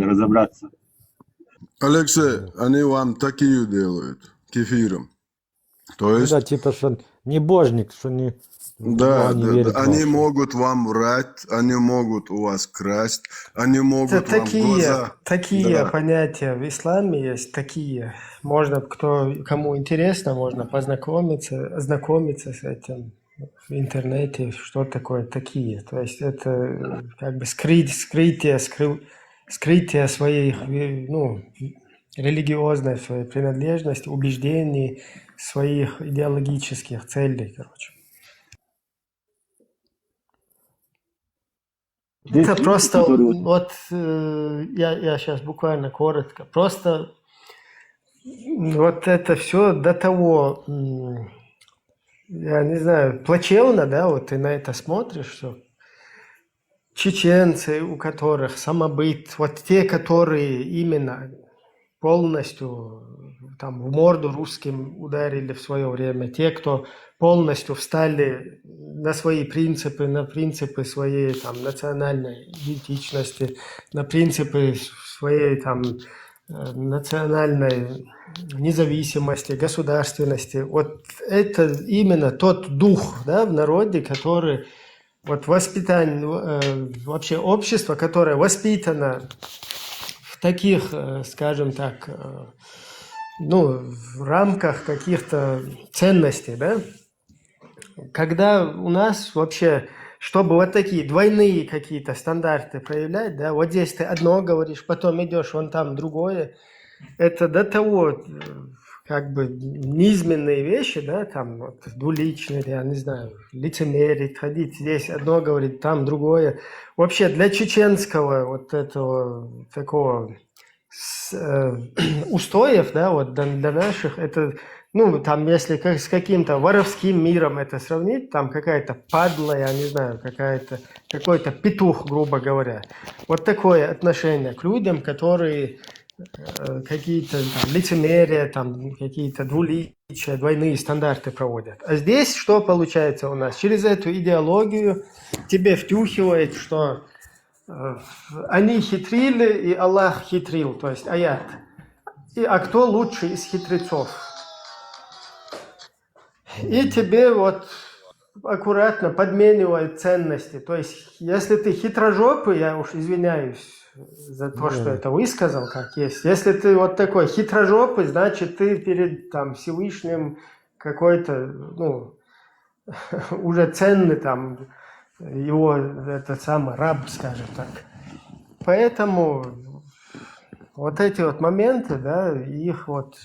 разобраться. Алексей, они вам такие делают, кефиром. То Ну есть, да, типа, что не божник, что не... да, они да, верят да, в они вас. могут вам врать, они могут у вас красть, они Это могут вам в глаза... такие Да, понятия в исламе есть, такие. Можно, кому интересно, можно ознакомиться с этим в интернете, что такое такие. То есть это как бы скрытие своей, ну, религиозной своей принадлежности, убеждений, своих идеологических целей, короче. Здесь Это люди, просто, которые... вот я сейчас буквально коротко, просто вот это все до того, я не знаю, плачевно, да, вот ты на это смотришь, что чеченцы, у которых самобыт, вот те, которые именно полностью там в морду русским ударили в свое время, те, кто полностью встали на свои принципы, на принципы своей там национальной идентичности, на принципы своей там национальной независимости, государственности. Вот это именно тот дух, да, в народе, который вот вообще общество, которое воспитано в таких, скажем так, ну, в рамках каких-то ценностей, да, когда у нас вообще, чтобы вот такие двойные какие-то стандарты проявлять, да, вот здесь ты одно говоришь, потом идешь вон там другое, это до того как бы низменные вещи, да, там вот, двуличные, я не знаю, лицемерить, ходить здесь одно говорить, там другое. Вообще для чеченского вот этого такого устоев, да, вот для наших, это, ну, там, если с каким-то воровским миром это сравнить, там какая-то падла, я не знаю, какой-то петух, грубо говоря. Вот такое отношение к людям, которые какие-то там лицемерия, там какие-то двуличия, двойные стандарты проводят. А здесь что получается у нас? Через эту идеологию тебе втюхивает, что они хитрили, и Аллах хитрил, то есть аят. А кто лучший из хитрецов? И тебе вот аккуратно подменивают ценности. То есть, если ты хитрожопый, я уж извиняюсь за то, что это высказал, как есть. Если ты вот такой хитрожопый, значит, ты перед там Всевышним какой-то, ну, уже ценный там, его этот самый раб, скажем так. Поэтому вот эти вот моменты, да, их вот,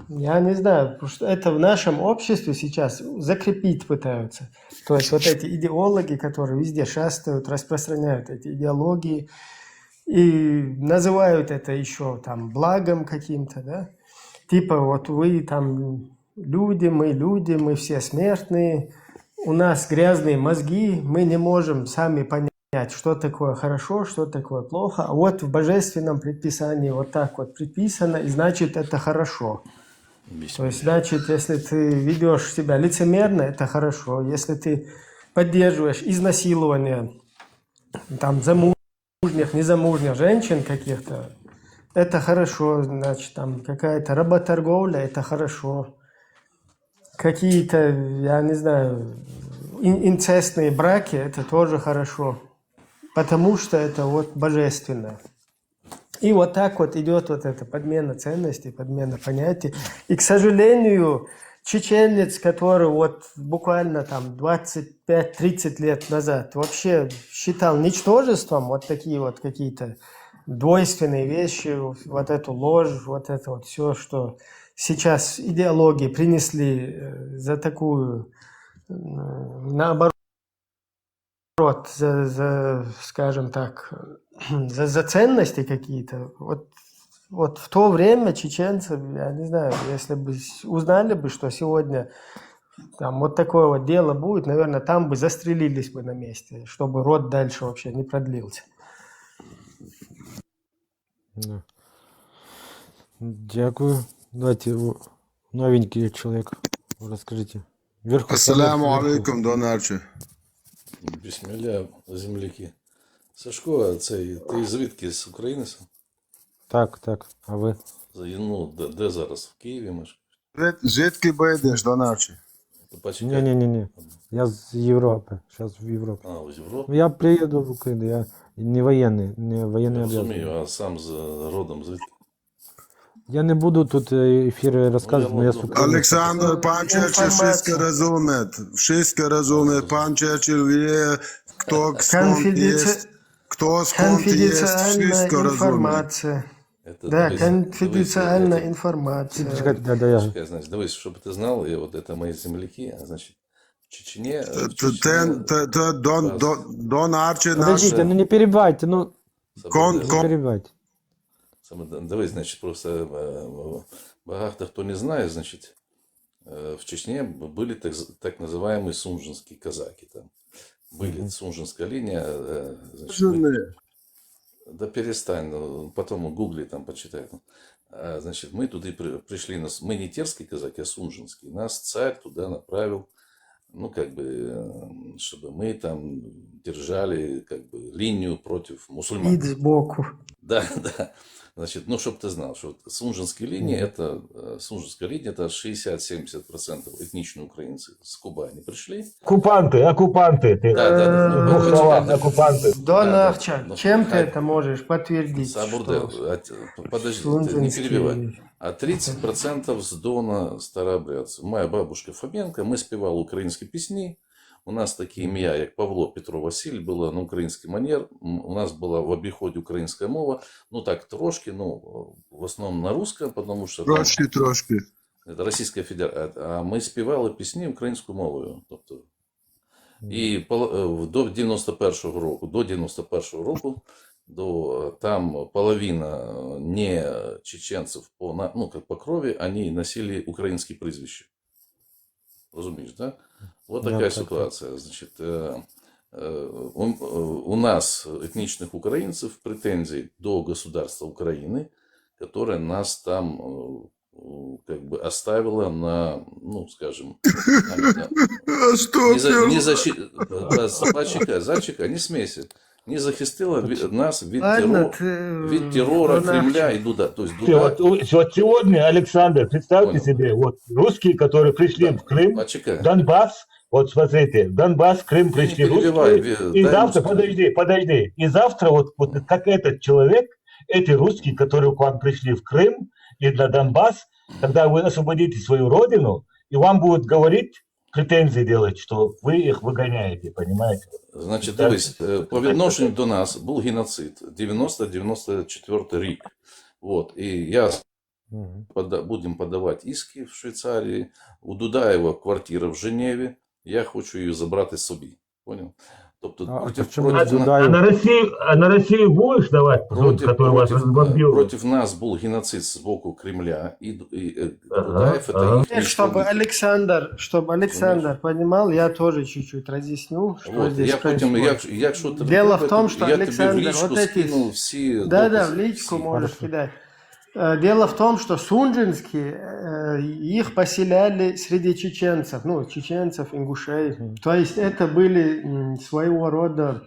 я не знаю, потому что это в нашем обществе сейчас закрепить пытаются. То есть вот эти идеологи, которые везде шастают, распространяют эти идеологии и называют это еще там благом каким-то, да. Типа вот вы там люди, мы все смертные, у нас грязные мозги, мы не можем сами понять, что такое хорошо, что такое плохо. А вот в божественном предписании вот так вот предписано, и значит это хорошо. То есть, значит, если ты ведешь себя лицемерно, это хорошо. Если ты поддерживаешь изнасилование там замужних, незамужних женщин каких-то, это хорошо. Значит, там какая-то работорговля, это хорошо. Какие-то, я не знаю, инцестные браки, это тоже хорошо. Потому что это вот божественно. И вот так вот идет вот эта подмена ценностей, подмена понятий. И, к сожалению, чеченец, который вот буквально там 25-30 лет назад вообще считал ничтожеством вот такие вот какие-то двойственные вещи, вот эту ложь, вот это вот все, что сейчас идеологии принесли за такую, наоборот, скажем так, за ценности какие-то. Вот в то время чеченцы, я не знаю, если бы узнали бы, что сегодня там вот такое вот дело будет, наверное, там бы застрелились бы на месте, чтобы род дальше вообще не продлился. Да. Дякую. Давайте новенький человек, расскажите. Вверху. Ассаляму алейкум, донарче. Бісмілля, земляки. Сашко, ти звідки з України? Так, так. А ви? Ну, де зараз? В Києві мешкаєш? Звідки бейдеш до ночі? Почекай. Ні. Я з Європи. Зараз в Європі. А, з Європи? Я приїду в Україну, я не воєнний, не воєнний обов'язок. Розумію, а сам родом звідки? Я не буду тут ефіри розказувати, Ну, але я я з буду. України. Олександр, пан Черчилль wszystko розуміє. Wszystko розуміє. Пан Черчилль wie, хто скąd jest. Кто скąd jest, Конфиденциальная wszystko rozumie. информация. Это, Да, дивись, конфиденциальная дивись, информация. Чекайте, я. Чекай, значить, дивись, щоб ти знав, і от це мої земляки, значить, в Чечні... Дон Арчі наш. Подождите, ну не перебивайте, ну Кон- не перебивайте. Дивись, значить, просто багато хто не знає, значить, в Чечне были так называемые сунжинские казаки. Там были сунжинская линия. Значит, да перестань, ну, потом гугли там почитай. Значит, мы туда пришли, мы не терские казаки, а сунжинские. Нас царь туда направил, ну, как бы, чтобы мы там держали, как бы, линию против мусульман. Вид сбоку. Да, да. Значит, ну, чтобы ты знал, что Сунжинские линии, Сунжинская линия, это 60-70% этничные украинцы с Кубани пришли. Оккупанты. Ты Да. в двух словах, оккупанты. Дон Да. Арча, Ну, чем ты а- это можешь подтвердить? Сабурдел, что подожди, ты не сунжинские- перебивай. А 30% с Дона старообрядцев. Моя бабушка Фоменко, мы спевали украинские песни. У нас такі ім'я, як Павло, Петро, Василь, було на український манер. У нас була в обіході українська мова. Ну так, трошки, ну, в основному на русском, тому що... Трошки. Це Російська Федерація. А ми співали пісні українською мовою. Тобто, і до 91-го року, там половина не чеченців по крові, вони носили українські прізвища. Розумієш, да? Вот Да, такая так, ситуация. Значит, у нас, этничных украинцев, претензий до государства Украины, которое нас там как бы оставило на, ну, скажем, А що не защитила, зачекай, не смейся, не захистила нас від Ладно, террора Дон Кремля Арчи. и Дуда. То есть Вот сегодня, Александр, представьте Понял. себе, вот русские, которые пришли в Крым, Почекай. Донбасс, вот смотрите, Донбасс, Крым пришли Не перебивай, русские, дай и ему завтра, сказать. подожди, и завтра вот как этот человек, эти русские, которые к вам пришли в Крым и на Донбасс, когда вы освободите свою родину, и вам будут говорить, претензии делать, что вы их выгоняете, понимаете? Значить, дивись, по відношенню до нас був геноцид 90-94 рік. Вот. І я будемо подавати іски в Швейцарії. У Дудаєва квартира в Женеві. Я хочу її забрати собі. Понял? Тобто, А чому А Дудаев? на Россию будешь давать суд, который вас разбомбил? Против нас був геноцид з боку Кремля. І Ага, Дудаєв це ага. їхній Чтобы Александр понимал, я тоже чуть-чуть разъясню, что Вот, здесь я потім, происходит. якщо ти Дело в том, что я тобі в Александр, лічку вот эти- скинув всі Да, докази, в личку всі. можешь кидать. Дело в том, что сунжинские, их поселяли среди чеченцев, ну, чеченцев, ингушей. То есть это были своего рода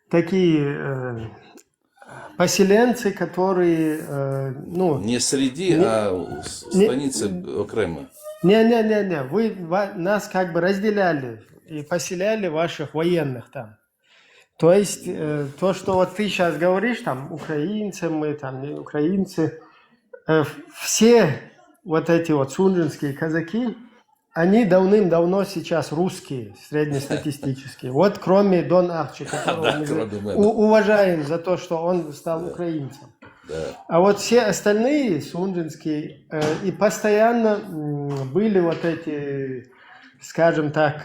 такие поселенцы, которые, ну, Не среди, Не- а станиці окремо. не-не-не, нас как бы разделяли и поселяли ваших военных там. То есть то, что вот ты сейчас говоришь, там, украинцы мы, там, не украинцы, все вот эти вот сунжинские казаки, они давным-давно сейчас русские, среднестатистические. Вот кроме Дон Арчи, которого Да, мы кроме меня. уважаем за то, что он стал украинцем. Да. А вот все остальные сунжинские и постоянно были вот эти, скажем так,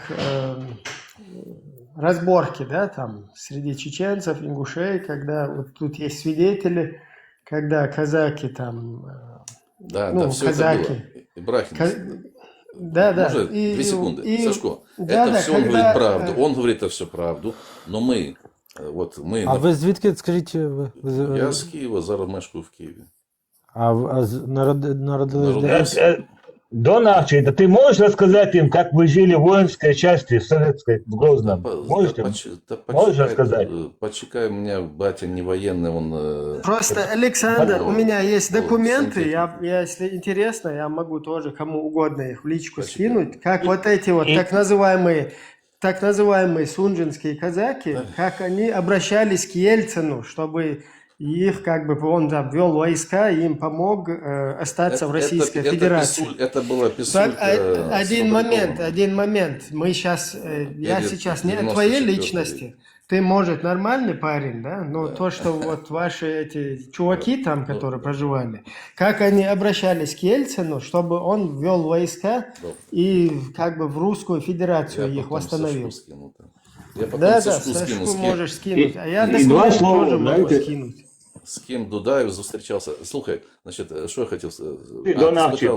разборки, да, там среди чеченцев, ингушей, когда вот тут есть свидетели, когда казаки там, Да, ну, да, все казаки. это было. Ибрахим, да, может, 2 секунды. Сашко, да, это да, все он когда, говорит правду. Он говорит это все правду. Но мы, вот мы... А ви звідки, скажіть, ви Я з Києва, зараз мешкаю в Києві. народились де? Народився. Дон Арчи, да ты можешь рассказать им, как вы жили в воинской части в советской, в Грозном? Можете? Можешь рассказать? Почекай, у меня батя не военный, он... Просто, Александр, у меня есть Вот, документы, сантехник. если интересно, я могу тоже кому угодно их в личку Почекай. скинуть, как вот эти вот так называемые сунжинские казаки, как они обращались к Ельцину, чтобы их, как бы, он там вел войска, и им помог остаться в Российской Федерации. Это была Так, писулька. один момент. Мы сейчас, я Или сейчас не о твоей 94-й. личности. Ты, может, нормальный парень, да? Но то, что вот ваши эти чуваки там, которые проживали, как они обращались к Ельцину, чтобы он ввел войска и как бы в Русскую Федерацию их восстановил. Я потом Да, Сашку Сашку скину, можешь скинуть. А я и два документы слова, тоже могу знаете. скинуть. з ким Дудаєв зустрічався. Слухай, значить, що я хотів сказати. Дон Арчи,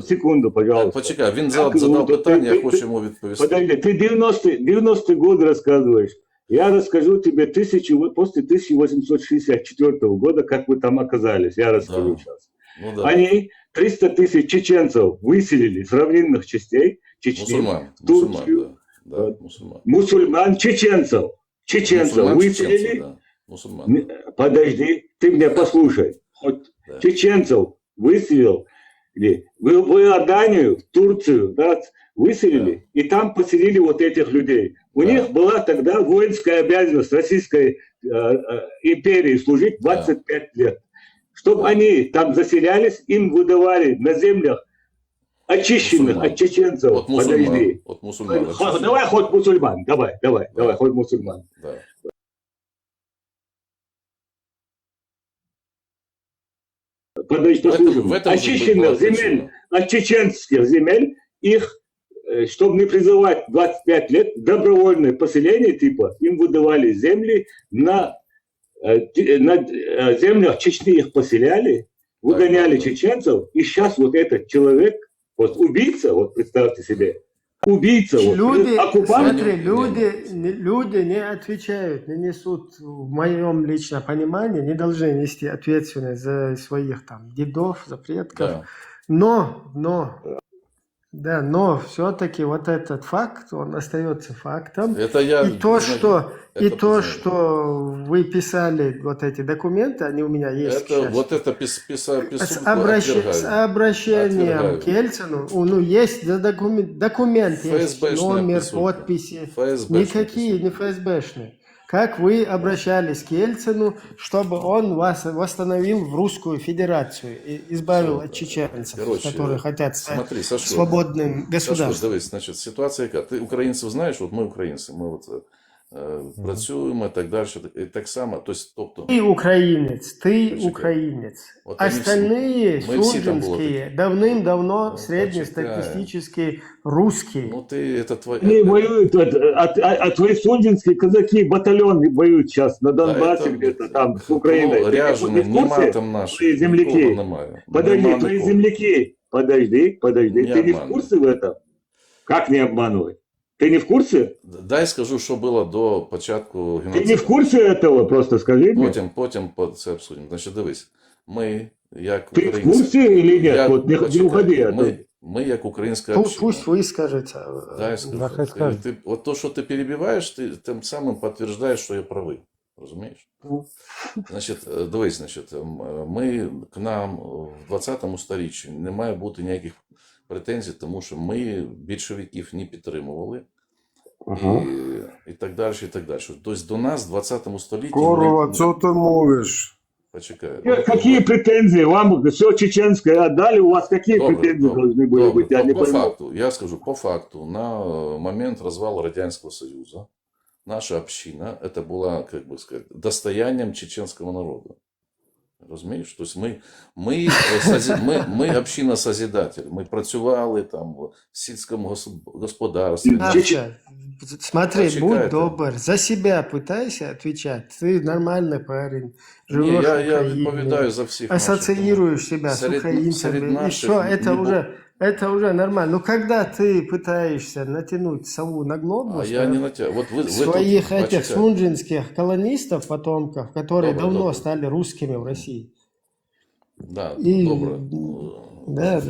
секунду, пожалуйста. Почекай, він задав питання, я хочу йому відповісти. Подожди, ты 90-й год рассказываешь. Я расскажу тебе после 1864 года, как вы там оказались. Я расскажу сейчас. Ну, да. Они 300 тысяч чеченцев выселили с равнинных частей Чечни в Турцию. Да, мусульман. Мусульман, чеченцев Мусульман, выселили. чеченцев, да. Мусульман. Подожди, ты меня послушай. Вот Да. чеченцев выселил в Иорданию, в Турцию, да, выселили, и там поселили вот этих людей. У них была тогда воинская обязанность Российской империи служить 25 лет. Чтобы они там заселялись, им выдавали на землях очищенных Мусульман. от чеченцев. От мусульман. Подожди. От мусульман. Давай хоть мусульман, давай хоть мусульман. Да. Подожди, послушай. в этом же Очищенных была земель, причина. от чеченских земель, их, чтобы не призывать 25 лет, добровольное поселение типа, им выдавали земли на землях Чечни их поселяли, выгоняли да. чеченцев, и сейчас вот этот человек, вот убийца, вот представьте себе, убийца, Люди, оккупант. смотри, люди не отвечают, не несут, в моем личном понимании, не должны нести ответственность за своих там дедов, за предков. Да. Но все-таки вот этот факт, он остается фактом. Это я, И то, знаю, что вы писали, вот эти документы, они у меня есть. это, сейчас. вот это С обращением Отвергаю. к Ельцину, ну, есть документ есть, ФСБшная номер, писулька. подписи, ФСБшная никакие не ФСБшные. Как вы обращались к Ельцину, чтобы он вас восстановил в Русскую Федерацию и избавил от чеченцев, Короче, которые хотят стать смотри, Сашко, свободным Сашко, государством? дивись, значить, ситуація яка? Ти українців знаєш, от ми українці, ми от, працюємо і так далі, і так само, тобто... Ты украинец, Почекай. украинец. Вот они Остальные все- мы все там сунжинские давным-давно Ну, среднестатистические русские. Ну, ты, это твой... Они воюют, а твои сунжинские казаки, батальон воюют сейчас на Донбассе это- где-то там с Украиной. Ты Ряжений, не в курсе? нема там наших, Твои земляки. нікого немає. Подожди, Нема твои нікого. земляки. Подожди. Не Ты не в обманывай. курсе в этом? Как не обманывать? Ты не в курсе? Дай скажу, що було до початку Ты не геноциду. в курсе этого? Просто скажи мне. Потім це обсудимо. Значить, дивись, ми, як Ты в українці... курсе или нет? Я- Вот не почекай, уходи. а то- ми, як українська Пусть община... выскажется. Дай скажу. Да, хай скаже. Вот то, що ти перебиваєш, ти тим самим підтверджуєш, що я правий. Розумієш? Значить, дивись, значить, ми к нам в 20-му сторіччі не має бути ніяких претензій, тому що ми більшовиків не підтримували. І так далі, і так далі. Тобто до нас в 20 столітті... Корова, що ти мовиш? Почекай. Какие претензии? Вам все чеченское отдали? У вас какие претензии должны были быть? Я не по пойму. факту, я скажу, по факту, на момент развала Радянского Союза наша община, это была, как бы сказать, достоянием чеченского народа. Розумієш? Тобто ми община-созидатель. Ми працювали там в сільському господарстві. Наша, смотри, Почекай будь ты. добр, за себя пытайся отвечать. Ты нормальный парень, Ні, живешь в я Украине, відповідаю за всіх. наших, ассоциируешь себя с Серед украинцами. И наших все, не это уже нормально. Но когда ты пытаешься натянуть сову на глобус, А я не натягиваю. Вот вы своих тут, этих почекай. сунжинских колонистов, потомков, которые Добро, давно добро. стали русскими в России. Да, И- добре. Да.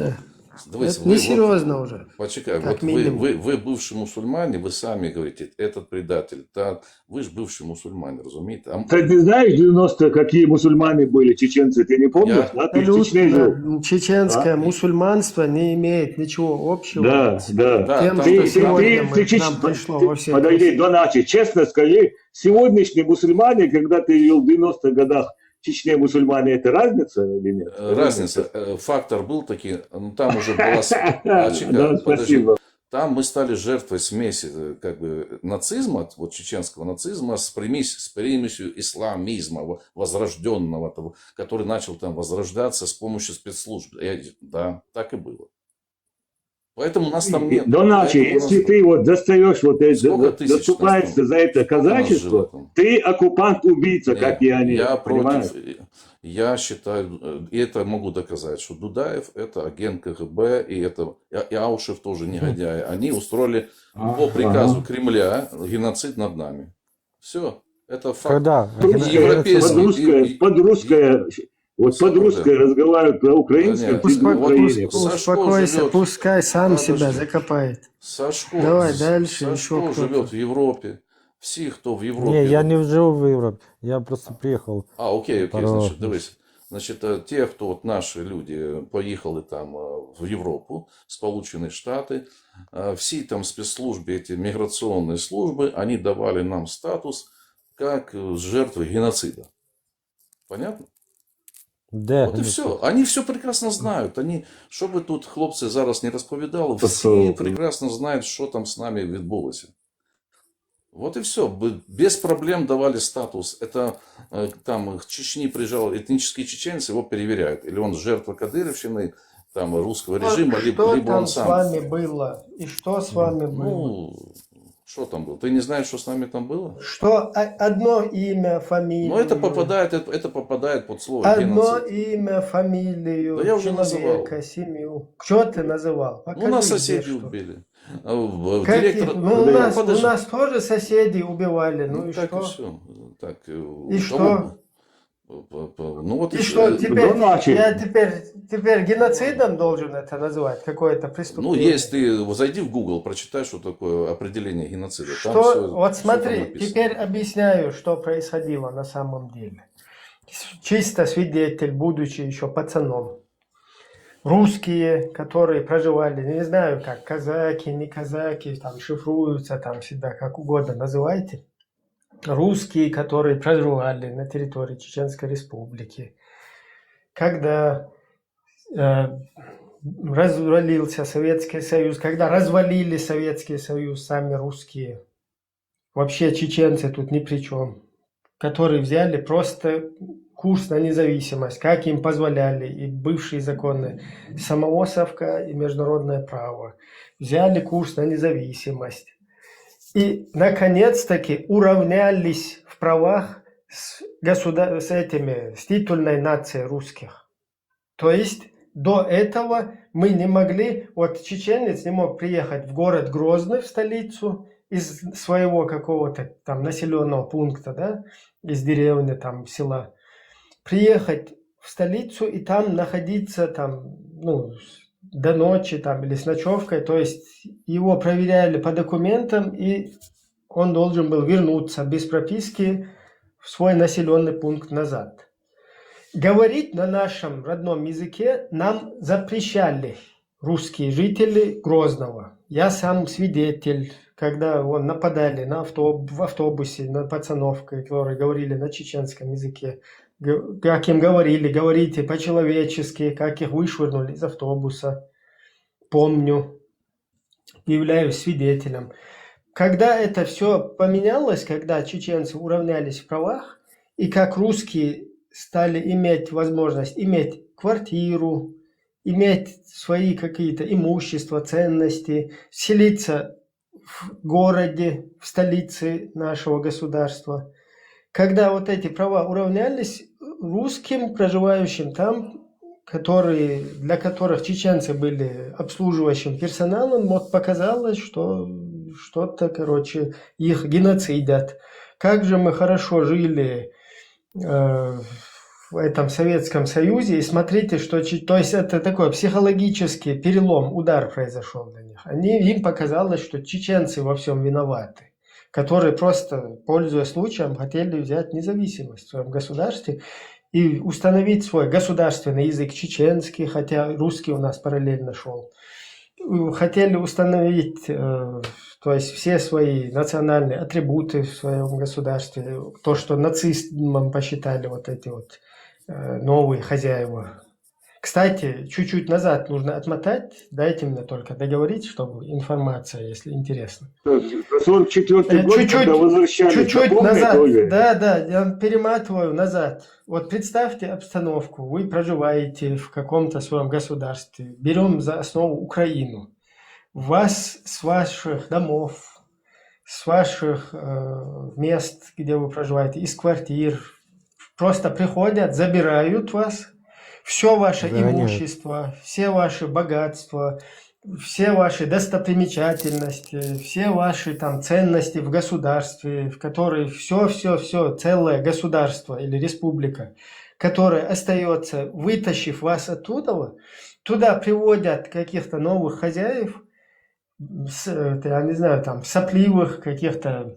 Давайте, Это несерьезно уже. Почекай, Как вот минимум. вы бывший мусульмане, вы сами говорите, этот предатель. Так, вы же бывший мусульманин, разумеете? Ты не знаешь 90 какие мусульмане были, чеченцы, ты не помнишь? Да? Ты в Чечне жил. Абсолютно чеченское А? мусульманство не имеет ничего общего Да, с да. Да, тем, там- что ты- сегодня ты нам пришло ты- во всей подожди, красе. Доначи, честно скажи, сегодняшние мусульмане, когда ты жил в 90-х годах, в Чечне мусульмане, это разница или нет? Разница. Фактор был такой, ну, там уже была... Да, Чекай, подожди. спасибо. Там мы стали жертвой смеси как бы нацизма, вот чеченского нацизма с примесью исламизма возрожденного, того, который начал там возрождаться с помощью спецслужб. Да, так и было. Поэтому нас там нет. Доначи, Поэтому нас- если ты вот достаешь вот это, Сколько тысяч заступаешься нас там? за это Сколько нас живет казачество, там? ты оккупант-убийца, Нет, как и они. Я понимаешь? против. Я считаю, и это могу доказать, что Дудаев это агент КГБ, и Аушев тоже негодяи. Они устроили по приказу Кремля геноцид над нами. Все. Это факт. Когда? Европейский. Под русское разговаривают на украинском, Нет, ты на Украине. Успокойся, живет. пускай сам Подожди. себя закопает. Сашко, Давай дальше, еще Сашко кто-то. живет в Европе. Все, кто в Европе. Не, я не жил в Европе. Я просто приехал. Окей, Пару значит, раз. дивись. Значить, те, хто от наші люди поїхали там в Європу, Сполучені Штати, всі там спецслужбы, эти миграционные службы, они давали нам статус как жертвы геноцида. Понятно? Де? Вот и все. Они все прекрасно знают. Они, що би тут хлопці зараз не розповідали, всі Абсолютно. прекрасно знають, що там з нами відбулося. Вот и все. Без проблем давали статус. Это там к Чечне приезжал этнический чеченец, его проверяют. Или он жертва кадыровщины, там, русского режима, Что либо там он с сам. вами было? И что с вами было? Ну, что там было? Ты не знаешь, что с нами там было? Что одно имя, фамилию? Но это попадает под слово Одно геноцид. имя, фамилию, Да я уже человека, называл. семью. Что ты называл? Ну, Покажи, нас где соседи что. убили. Каких? Ну, у нас тоже соседи убивали. Ну, и так что? и все. Так, И что? Ну вот И всё. что, теперь, Доначи. я теперь геноцидом должен это называть? Какое-то Ну, преступление? если ты зайди в Google, прочитай, что такое определение геноцида. Там Что, всё- вот всё смотри, там написано. теперь объясняю, что происходило на самом деле. Чисто свидетель, будучи еще пацаном. Русские, которые проживали, не знаю как, казаки, не казаки, там шифруются, там себя как угодно называйте. Русские, которые проживали на территории Чеченской Республики. Когда развалился Советский Союз, когда развалили Советский Союз сами русские, вообще чеченцы тут ни при чем, которые взяли просто курс на независимость, как им позволяли и бывшие законы самого Совка, и международное право. Взяли курс на независимость. И, наконец-таки, уравнялись в правах с с титульной нацией русских. То есть, до этого мы не могли, вот чеченец не мог приехать в город Грозный, в столицу, из своего какого-то там населенного пункта, да, из деревни, там, села, приехать в столицу и там находиться там, ну, до ночи там или с ночевкой, то есть его проверяли по документам, и он должен был вернуться без прописки в свой населенный пункт назад. Говорить на нашем родном языке нам запрещали русские жители Грозного. Я сам свидетель, когда он нападали на в автобусе на пацанов, которые говорили на чеченском языке. Как им говорили, говорите по-человечески, как их вышвырнули из автобуса. Помню, являюсь свидетелем. Когда это все поменялось, когда чеченцы уравнялись в правах, и как русские стали иметь возможность иметь квартиру, иметь свои какие-то имущества, ценности, селиться в городе, в столице нашего государства. Когда вот эти права уравнялись, русским, проживающим там, для которых чеченцы были обслуживающим персоналом, вот показалось, что что-то, короче, их геноцидят. Как же мы хорошо жили в в этом Советском Союзе, и смотрите, что, то есть это такой психологический перелом, удар произошел для них. Им показалось, что чеченцы во всем виноваты, которые просто, пользуясь случаем, хотели взять независимость в своем государстве и установить свой государственный язык чеченский, хотя русский у нас параллельно шел. Хотели установить, то есть все свои национальные атрибуты в своем государстве, то, что нацизмом посчитали вот эти вот новые хозяева. Кстати, чуть-чуть назад нужно отмотать, дайте мне только договорить, чтобы информация, если интересно. 44-й год, когда возвращались, чуть-чуть запомни, назад, Оля? да, я перематываю назад. Вот представьте обстановку, вы проживаете в каком-то своем государстве, берем за основу Украину. Вас с ваших домов, с ваших мест, где вы проживаете, из квартир, просто приходят, забирают вас, все ваше имущество, все ваши богатства, все ваши достопримечательности, все ваши там ценности в государстве, в которой все, целое государство или республика, которое остается, вытащив вас оттуда, туда приводят каких-то новых хозяев, я не знаю, там сопливых каких-то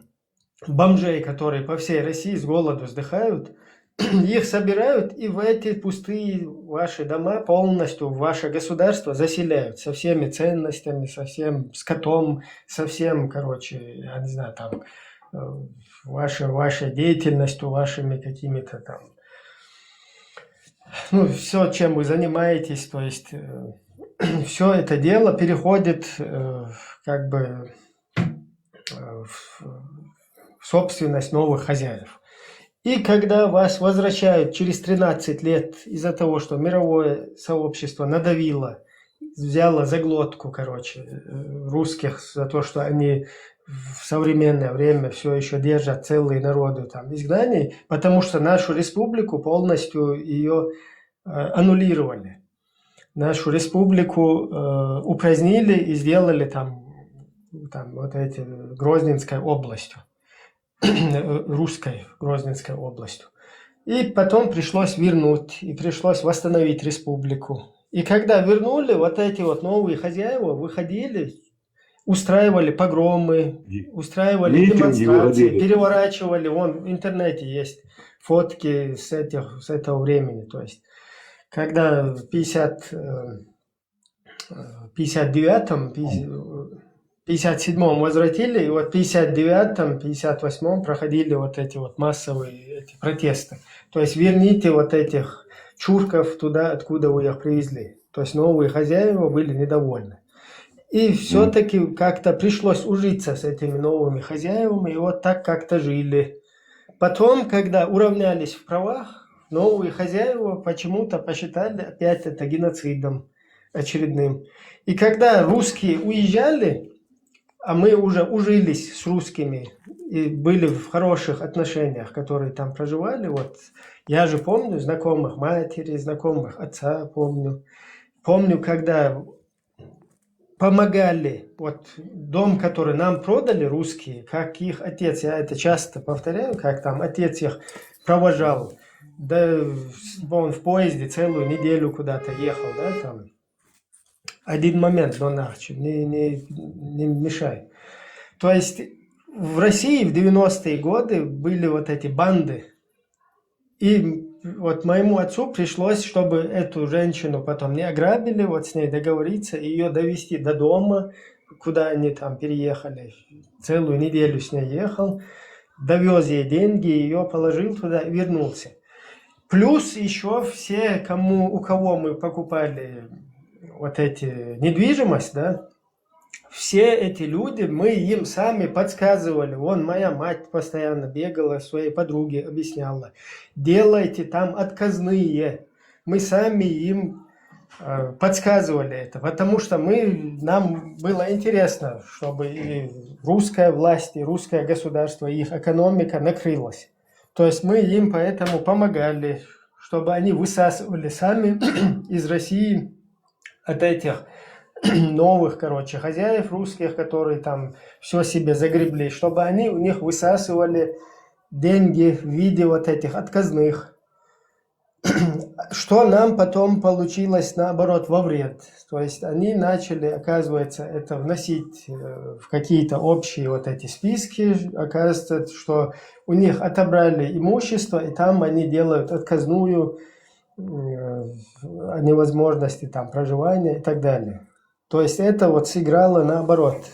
бомжей, которые по всей России с голоду сдыхают, их собирают и в эти пустые ваши дома полностью в ваше государство заселяют со всеми ценностями, со всем скотом, со всем, короче, я не знаю, там, вашей деятельностью, вашими какими-то там, ну, все, чем вы занимаетесь, то есть все это дело переходит как бы в собственность новых хозяев. И когда вас возвращают через 13 лет из-за того, что мировое сообщество надавило, взяло за глотку, короче, русских за то, что они в современное время все еще держат целые народы там в изгнании, потому что нашу республику полностью ее аннулировали. Нашу республику упразднили и сделали там вот эти Грозненской областью. Русской Грозненской областью. И потом пришлось вернуть, и пришлось восстановить республику. И когда вернули, вот эти вот новые хозяева выходили, устраивали погромы, устраивали Митинги демонстрации, выходили. переворачивали, вон в интернете есть фотки с этого времени. То есть, когда в 57-м возвратили, и вот в 59-м, 58-м проходили вот эти вот массовые эти протесты. То есть верните вот этих чурков туда, откуда вы их привезли. То есть новые хозяева были недовольны. И все-таки как-то пришлось ужиться с этими новыми хозяевами, и вот так как-то жили. Потом, когда уравнялись в правах, новые хозяева почему-то посчитали опять это геноцидом очередным. И когда русские уезжали, а мы уже ужились с русскими и были в хороших отношениях, которые там проживали. Вот я же помню знакомых матери, знакомых отца, помню. Помню, когда помогали, вот дом, который нам продали русские, как их отец, я это часто повторяю, как там отец их провожал, да он в поезде целую неделю куда-то ехал, да, там. Один момент, Донарчи, не мешай. То есть в России в 90-е годы были вот эти банды. И вот моему отцу пришлось, чтобы эту женщину потом не ограбили, вот с ней договориться, ее довести до дома, куда они там переехали. Целую неделю с ней ехал, довез ей деньги, ее положил туда и вернулся. Плюс еще все, у кого мы покупали вот эти недвижимость, да, все эти люди, мы им сами подсказывали. Вон моя мать постоянно бегала, своей подруге объясняла. Делайте там отказные. Мы сами им подсказывали это, потому что нам было интересно, чтобы и русская власть, и русское государство, и их экономика накрылась. То есть мы им поэтому помогали, чтобы они высасывали сами из России от этих новых, короче, хозяев русских, которые там все себе загребли, чтобы они у них высасывали деньги в виде вот этих отказных. что нам потом получилось наоборот во вред. То есть они начали, оказывается, это вносить в какие-то общие вот эти списки. Оказывается, что у них отобрали имущество, и там они делают отказную о невозможности там проживания и так далее. То есть это вот сыграло наоборот,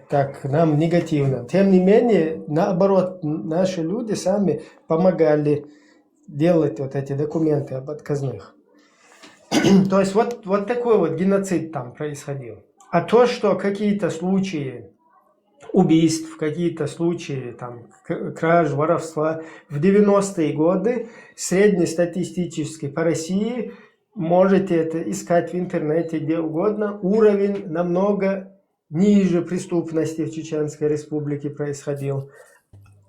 так нам негативно. Тем не менее, наоборот, наши люди сами помогали делать вот эти документы об отказных. То есть вот такой вот геноцид там происходил. А то, что какие-то случаи убийств, какие-то случаи там, краж, воровства в 90-е годы, среднестатистически по России, можете это искать в интернете где угодно, уровень намного ниже преступности в Чеченской Республике происходил.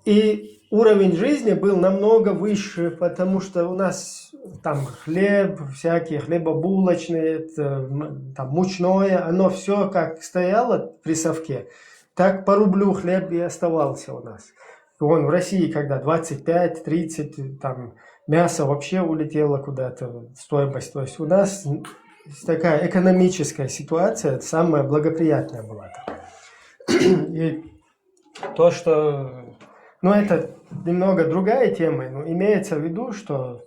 И уровень жизни был намного выше, потому что у нас там хлеб, всякие хлебобулочные, там мучное, оно все как стояло при совке, так по рублю хлеб и оставался у нас. Вон в России, когда 25-30, там мясо вообще улетело куда-то, стоимость. То есть у нас такая экономическая ситуация, самая благоприятная была. И то, что... Ну, это немного другая тема, но имеется в виду, что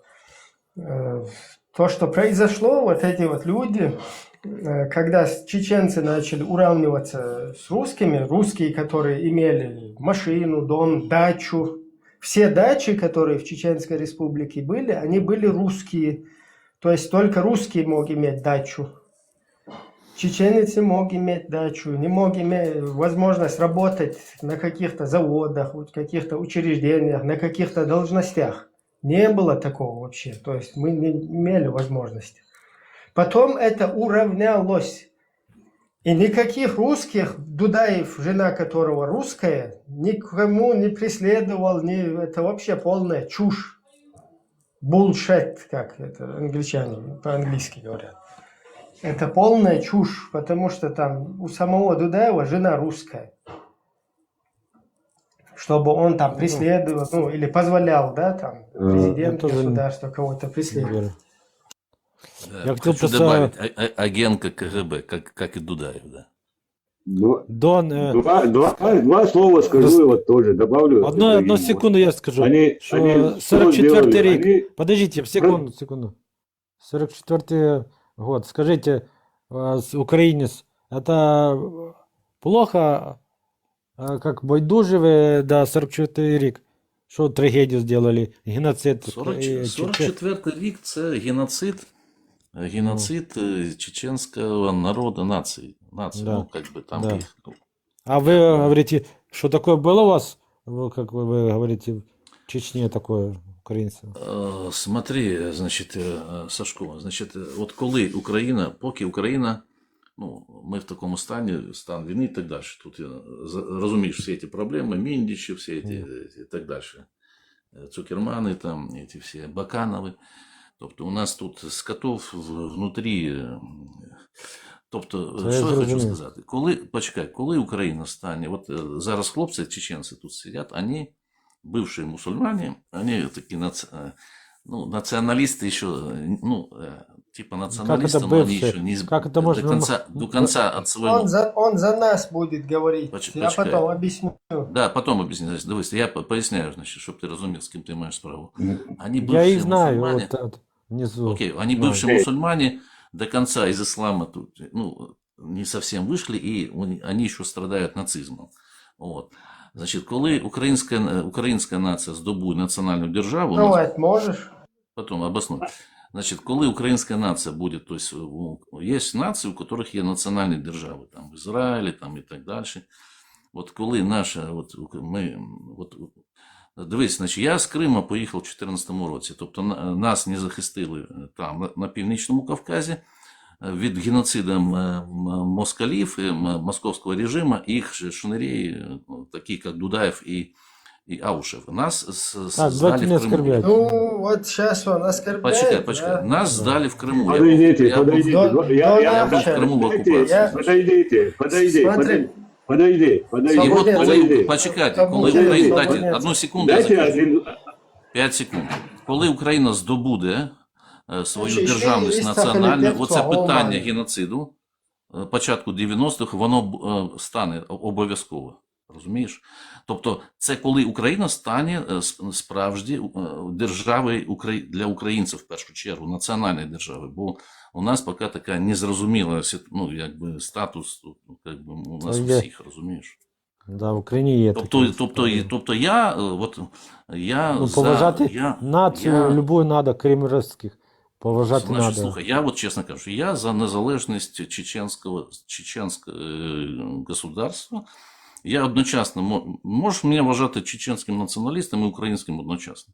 то, что произошло, вот эти вот люди, когда чеченцы начали уравниваться с русскими, русские, которые имели машину, дом, дачу, все дачи, которые в Чеченской Республике были, они были русские. То есть только русский мог иметь дачу. Чеченец не мог иметь дачу, не мог иметь возможность работать на каких-то заводах, в каких-то учреждениях, на каких-то должностях. Не было такого вообще. То есть мы не имели возможности. Потом это уравнялось. И никаких русских, Дудаев, жена которого русская, никому не преследовал, это вообще полная чушь. Bullshit, как это англичане по-английски говорят. Это полная чушь, потому что там у самого Дудаева жена русская. Чтобы он там преследовал, ну, или позволял, да, там, президент государства кого-то преследовать. Я хотел Хочу просто... добавить, агентка КГБ, как и Дудаев, да. Дон, Два слова скажу, и вот тоже добавлю. одну секунду я скажу. Они Что что 44-й сделали? рік. Они- Подождите, секунду. 44-й год. Скажите, украинец, это плохо, как байдуже ви, да, 44-й рік? Що трагедію зробили? Геноцид. 44-й рік – це геноцид чеченського народу, нації. Да. Ну, как бы там Да. их, ну, А вы говорите, что такое было у вас, как вы говорите, в Чечне такое, украинцев? Смотри, значить, Сашко, значить, от коли Україна, поки Україна, ну, ми в такому стані, стан війни і так далі. Тут розумієш всі ці проблеми, Міндічі, всі ці і так далі. Цукермани, там, ці всі Баканови. Тобто у нас тут скотов внутрі. Тобто, Це що я хочу зрозумів. сказати? Коли Україна стане, от зараз хлопці, чеченці тут сидять, вони, бывшие мусульмане, они такие националисты еще, ну, типа националисты, но они бывшие? еще не Как это можно- до конца от своего... Он за нас будет говорить. Я Почекай. потом объясню. Да, потом объясню. Дивись, я поясняю, значит, чтобы ты разумел, с кем ты маешь справу. Они Я бывшие их знаю, мусульмане. вот внизу. Окей, они бывшие мусульмане до конца из ислама тут, ну, не совсем вышли, и они еще страдают нацизмом. Вот. Значить, коли українська нація здобує національну державу, Ну, можешь? потім обосную. Значить, коли українська нація буде, то есть, є нації, у яких є національні держави, там в Ізраїлі, там і так далі. От коли наша, дивись, значить, я з Крима поїхав у 2014 році, тобто нас не захистили там, на Північному Кавказі, від геноциду москалів, московського режиму, їх же шнырей, такі як Дудаєв і Аушев. Нас Так, сдали давайте не в Крыму. оскорблять. Ну, вот сейчас он оскорбляет. Почекай. да? Нас сдали в Крыму. Подойдите. Я До Я был в Крыму в оккупации. Подойди. І от коли, Свободен. почекайте, коли Свободен. Україна, Свободен. дайте одну секунду, я Дайте закінчу. один. 5 секунд. Коли Україна здобуде свою Ще державність є національну, афілітет оце цього питання Оману. геноциду початку 90-х, воно стане обов'язково. Розумієш? Тобто, це коли Україна стане справді державою для українців, в першу чергу, національної держави. Бо у нас поки така незрозуміла статус якби, у нас у Є. всіх, розумієш? Да, в Україні є такі. Тобто я Ну, поважати націю любу надо, крім русських. Поважати Значить, надо. слухай, я от чесно кажу, я за незалежність чеченського государства. Я одночасно, можеш мене вважати чеченським націоналістом і українським одночасно.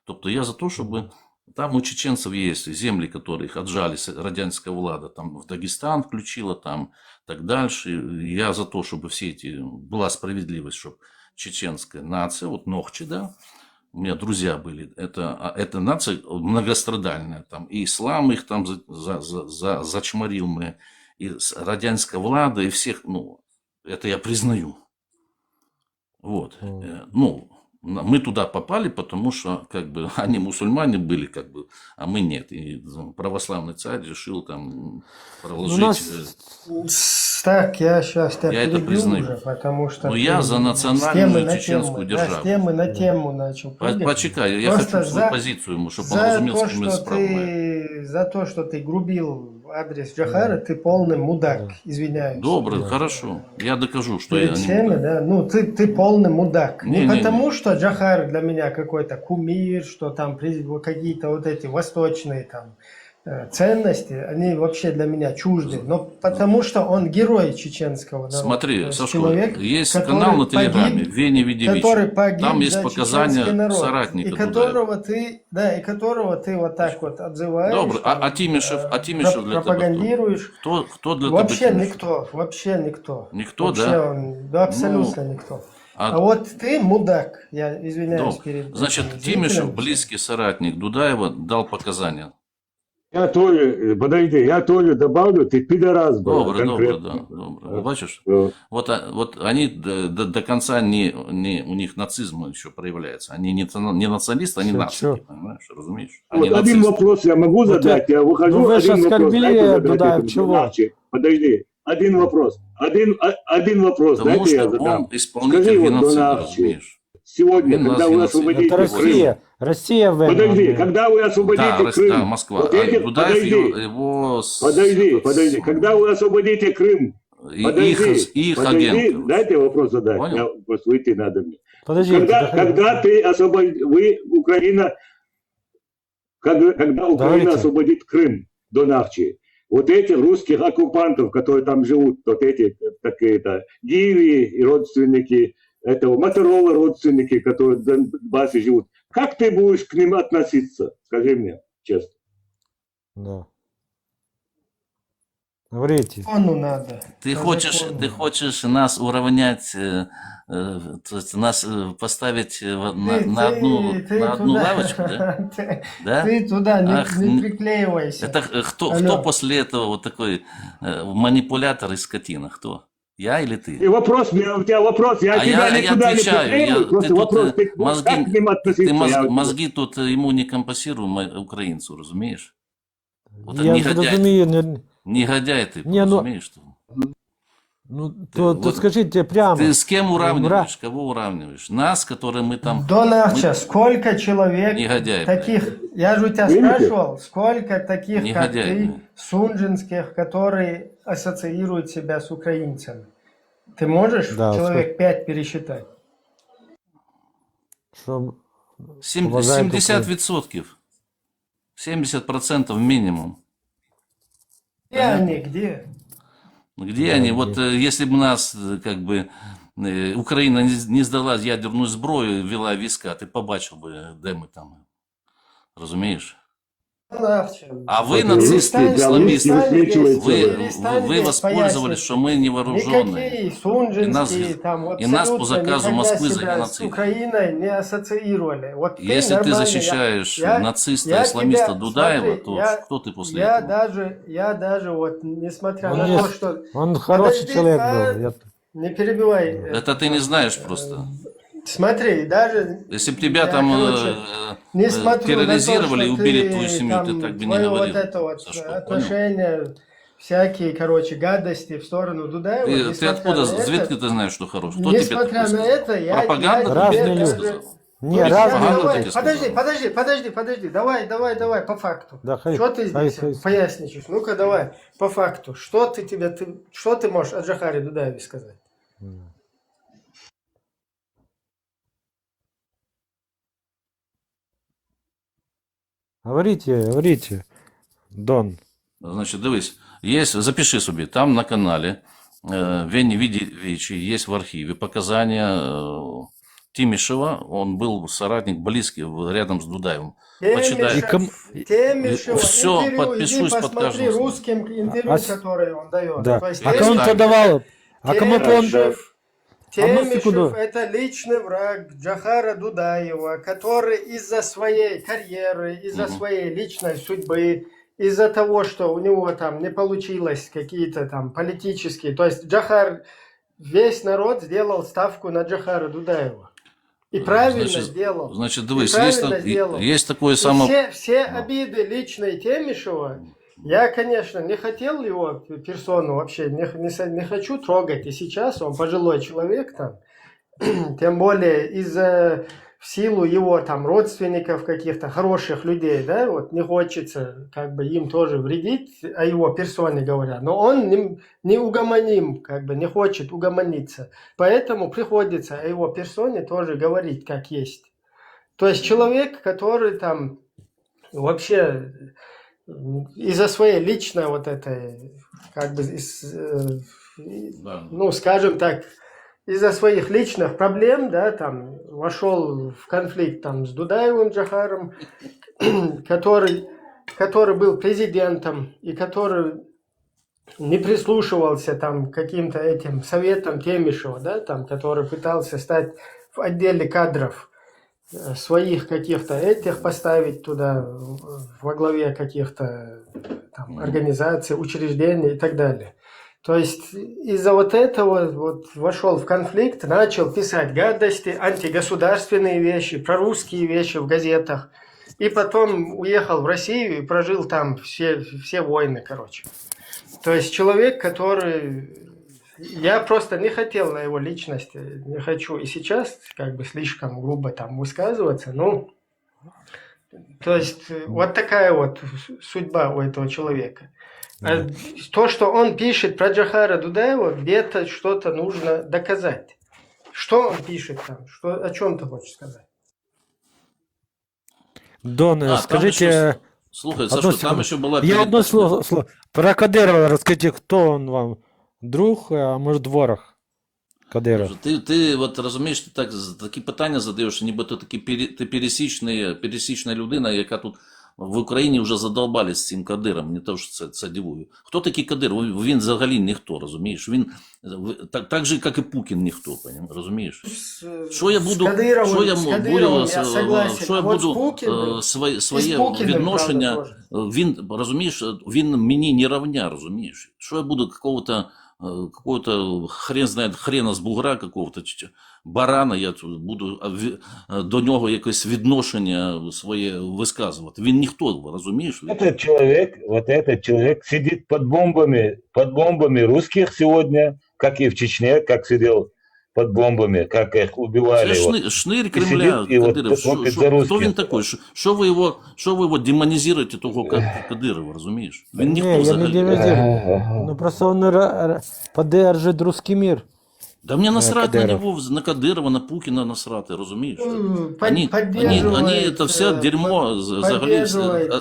Тобто я за те, щоб там у чеченців є землі, яких отжали радянська влада, там в Дагестан включила, там так далі. Я за те, щоб всі ці, була справедливість, щоб чеченская нация, вот Нохчи, да, у меня друзья были, это нация многострадальная, там и ислам их там зачморил мы, и радянская влада, и всех, ну, это я признаю. Вот. Ну, мы туда попали, потому что как бы они мусульмане были, как бы, а мы нет. И православный царь решил там проложить. У нас Так, я сейчас тебя Я это перебью признаю. уже, потому что... Но ты я за с национальную темы на чеченскую тему, да, державу. с темы на тему начал. прыгать. Почекай, я Просто хочу свою за- позицию ему, чтобы он За разумел, то, с кем я что справляюсь. за то, что ты грубил в адрес Джохара, ты полный мудак, извиняюсь. Добро, хорошо. Я докажу, что я Перед не всеми, мудак. да, ну ты полный мудак. Не Не-не-не. потому, что Джохар для меня какой-то кумир, что там какие-то вот эти восточные там ценности, они вообще для меня чужды, но потому что он герой чеченского народа. То Смотри, есть Сашко, человек, есть который канал на Телеграме, погиб, Веня Видевич. который погиб Там есть за показания чеченский народ, соратника и Дудаева. которого ты вот так вот отзываешь. Добро. А Тимишев для тебя пропагандируешь. Кто для Вообще тебя Тимишев? никто, вообще никто. Никто, Вообще да? он, да, абсолютно никто. А- А вот ты мудак, я извиняюсь Добро. перед Значит, этими Тимишев, зрителями. близкий соратник Дудаева, дал показания. Я тоже, подожди, я тоже добавлю, ты пидорас был. Добро, да, конкретно. добро. Бачишь? Э, Вот они до конца у них нацизм еще проявляется. Они не националисты, они Чё, нацики, чё? понимаешь, разумеешь? Они Вот один нацисты. вопрос я могу задать, я выхожу, ну вы же один вопрос. оскорбили Дайте задать Дудаева, этому чего? Дуначи. Подожди, один вопрос. Один вопрос, Потому дайте я что задам. он исполнитель Скажи, вот, геноцида, Донарчи, разумеешь? Сегодня, Він когда нас вы геноцид. освободите Это Крым, Россия. Россия в этом. подожди, когда вы освободите Да, Крым, да, Москва. вот А эти- Дудаев подожди, его подожди, когда вы освободите Крым, подожди, их подожди, агентов. дайте вопрос задать, Понял? я, просто выйти надо мне. Подождите. Когда Украина Давайте. освободит Крым, Донавчи, вот эти русских оккупантов, которые там живут, вот эти такие-то Гиви и родственники этого Моторола, родственники, которые в Донбассе живут, как ты будешь к ним относиться? Скажи мне честно. Да. Говорите. Закону надо. Ты По закону. хочешь нас уравнять, то есть нас поставить на одну лавочку, да? Да? Ты туда Ах, не приклеивайся. Это кто Алло. после этого вот такой манипулятор и скотина? Кто? Я или ты? И вопрос, у тебя вопрос, я А тебя я никуда не отвечаю, приклеиваю, просто ты вопрос, тут ты мозги, как к ним относиться? мозги тут ему не компенсируем, украинцу, разумеешь? Вот Я негодяй, зрозумію, не, негодяй ты, Не, ну, разумеешь? Что? ну, то вот скажите прямо. Ты с кем уравниваешь? Кого уравниваешь? Нас, которые мы там... Донавча, сколько человек Негодяй, таких, я же у тебя Видите? спрашивал, сколько таких, как Негодяй, ты, да. сунжинских, которые ассоциируют себя с украинцами? Ты можешь Да, человек 5 пересчитать? Що уважають 70%. 70% минимум. Где они, где? Где они? Вот если бы нас, как бы, Украина не сдала ядерную зброю, вела війська, ты побачил бы, де мы там. Разумеешь? Донавча. А вы, Вот нацисты, русские, исламисты, высвечиваются. вы воспользовались, что мы невооруженные. Никакие сунжинские, И там, и нас по абсолютно заказу никогда Москвы за себя с геноцид. Украиной не ассоциировали. Вот ты Если ты нормальный, защищаешь я нациста, тебя- исламиста Дудаева, смотри, то кто ты после я этого? даже вот, несмотря Он на есть. то, что... Он хороший Подожди, человек был. Я... Не перебивай. Это ты не знаешь просто. Смотри, даже Если бы тебя я, там короче, не смотрю на то, терроризировали и что убили ты твою семью, там, ты так бы не твое говорил. вот это вот Сашко, понял? отношение, всякие, короче, гадости в сторону Дудаева. Ты несмотря откуда, на звідки это, ты знаешь, что хорош? Кто тебе несмотря такое на сказал? это, я Пропаганда тебе Разные тебе люди. сказала? Не, Или разные пропаганда люди. таки сказала? подожди, давай, по факту. Да, Что ты здесь хай. поясничаешь? Ну-ка, давай, по факту. Что ты можешь о Джохаре Дудаеве сказать? Говорите, Дон. Значить, дивись, є, запиши собі, там на каналі Вені Видичи есть в архиве показания Тимишева, он был соратник близкий рядом с Дудаевым. Почитай. Темишева, Всё, интервью, подпишусь иди под посмотри каждым словом. русским интервью, А которые он дает. Да. То есть А кому он так. то давал? А кому то он... Темишев секунду. это личный враг Джохара Дудаева, который из-за своей карьеры, из-за своей личной судьбы, из-за того, что у него там не получилось какие-то там политические, то есть Джохар, весь народ сделал ставку на Джохара Дудаева. И правильно сделал. Значит, И дивись, правильно сделал. есть такое И самое... все обиды личной Темишева, я, конечно, не хотел его персону вообще, не хочу трогать. И сейчас он пожилой человек там, тем более в силу его там родственников каких-то хороших людей, да, вот не хочется как бы им тоже вредить, о его персоне говоря, но он не угомоним, как бы не хочет угомониться, поэтому приходится о его персоне тоже говорить как есть. То есть человек, который там вообще из-за своей личной вот этой, как бы, ну, скажем так, из-за своих личных проблем, да, там, вошел в конфликт там с Дудаевым Джохаром, который был президентом и который не прислушивался там к каким-то этим советам Темишева, да, там, который пытался стать в отделе кадров, своих каких-то этих поставить туда во главе каких-то там организаций, учреждений и так далее. То есть из-за вот этого вот вошел в конфликт, начал писать гадости, антигосударственные вещи, прорусские вещи в газетах. И потом уехал в Россию и прожил там все войны, короче. То есть человек, который... Я просто не хотел на его личности, не хочу и сейчас как бы слишком грубо там высказываться, ну... То есть вот такая вот судьба у этого человека. А то, что он пишет про Джохара Дудаева, где-то что-то нужно доказать. Что он пишет там? О чем ты хочешь сказать? Дон, скажите... Слушай, одну Сашко, там секунду. еще была... Я одно слово. Про Кадырова расскажите, кто он вам? Друг, а может ворог? Кадиров. Ти от розумієш, ти такі питання задаєш, ніби ти пересічна людина, яка тут в Україні вже задолбались з цим Кадиром, не те, що це дивує. Хто такий Кадир? Він взагалі ніхто, розумієш? Він так же, як і Путін, ніхто, розумієш? Що я буду своє відношення, він, розумієш, він мені не равня, розумієш? Що я буду какого-то хрена з бугра какого-то барана, я буду до нього якесь відношення своє висказувати. Він ніхто, розумієш? Этот человек сидит под бомбами русских сегодня, как и в Чечне, как сидел под бомбами, как их убивали. Це шнир Кремля, Кадиров. Хто він такий? Що ви його демонізуєте, того Кадирова, розумієш? Він ніхто взагалі. Я не демонизирую. Ну просто он поддерживает русский мир. Да мне насрать Кадыров. на него, на Кадырова, на Путина насрать, разумеешь? Они Поддерживает, это все дерьмо,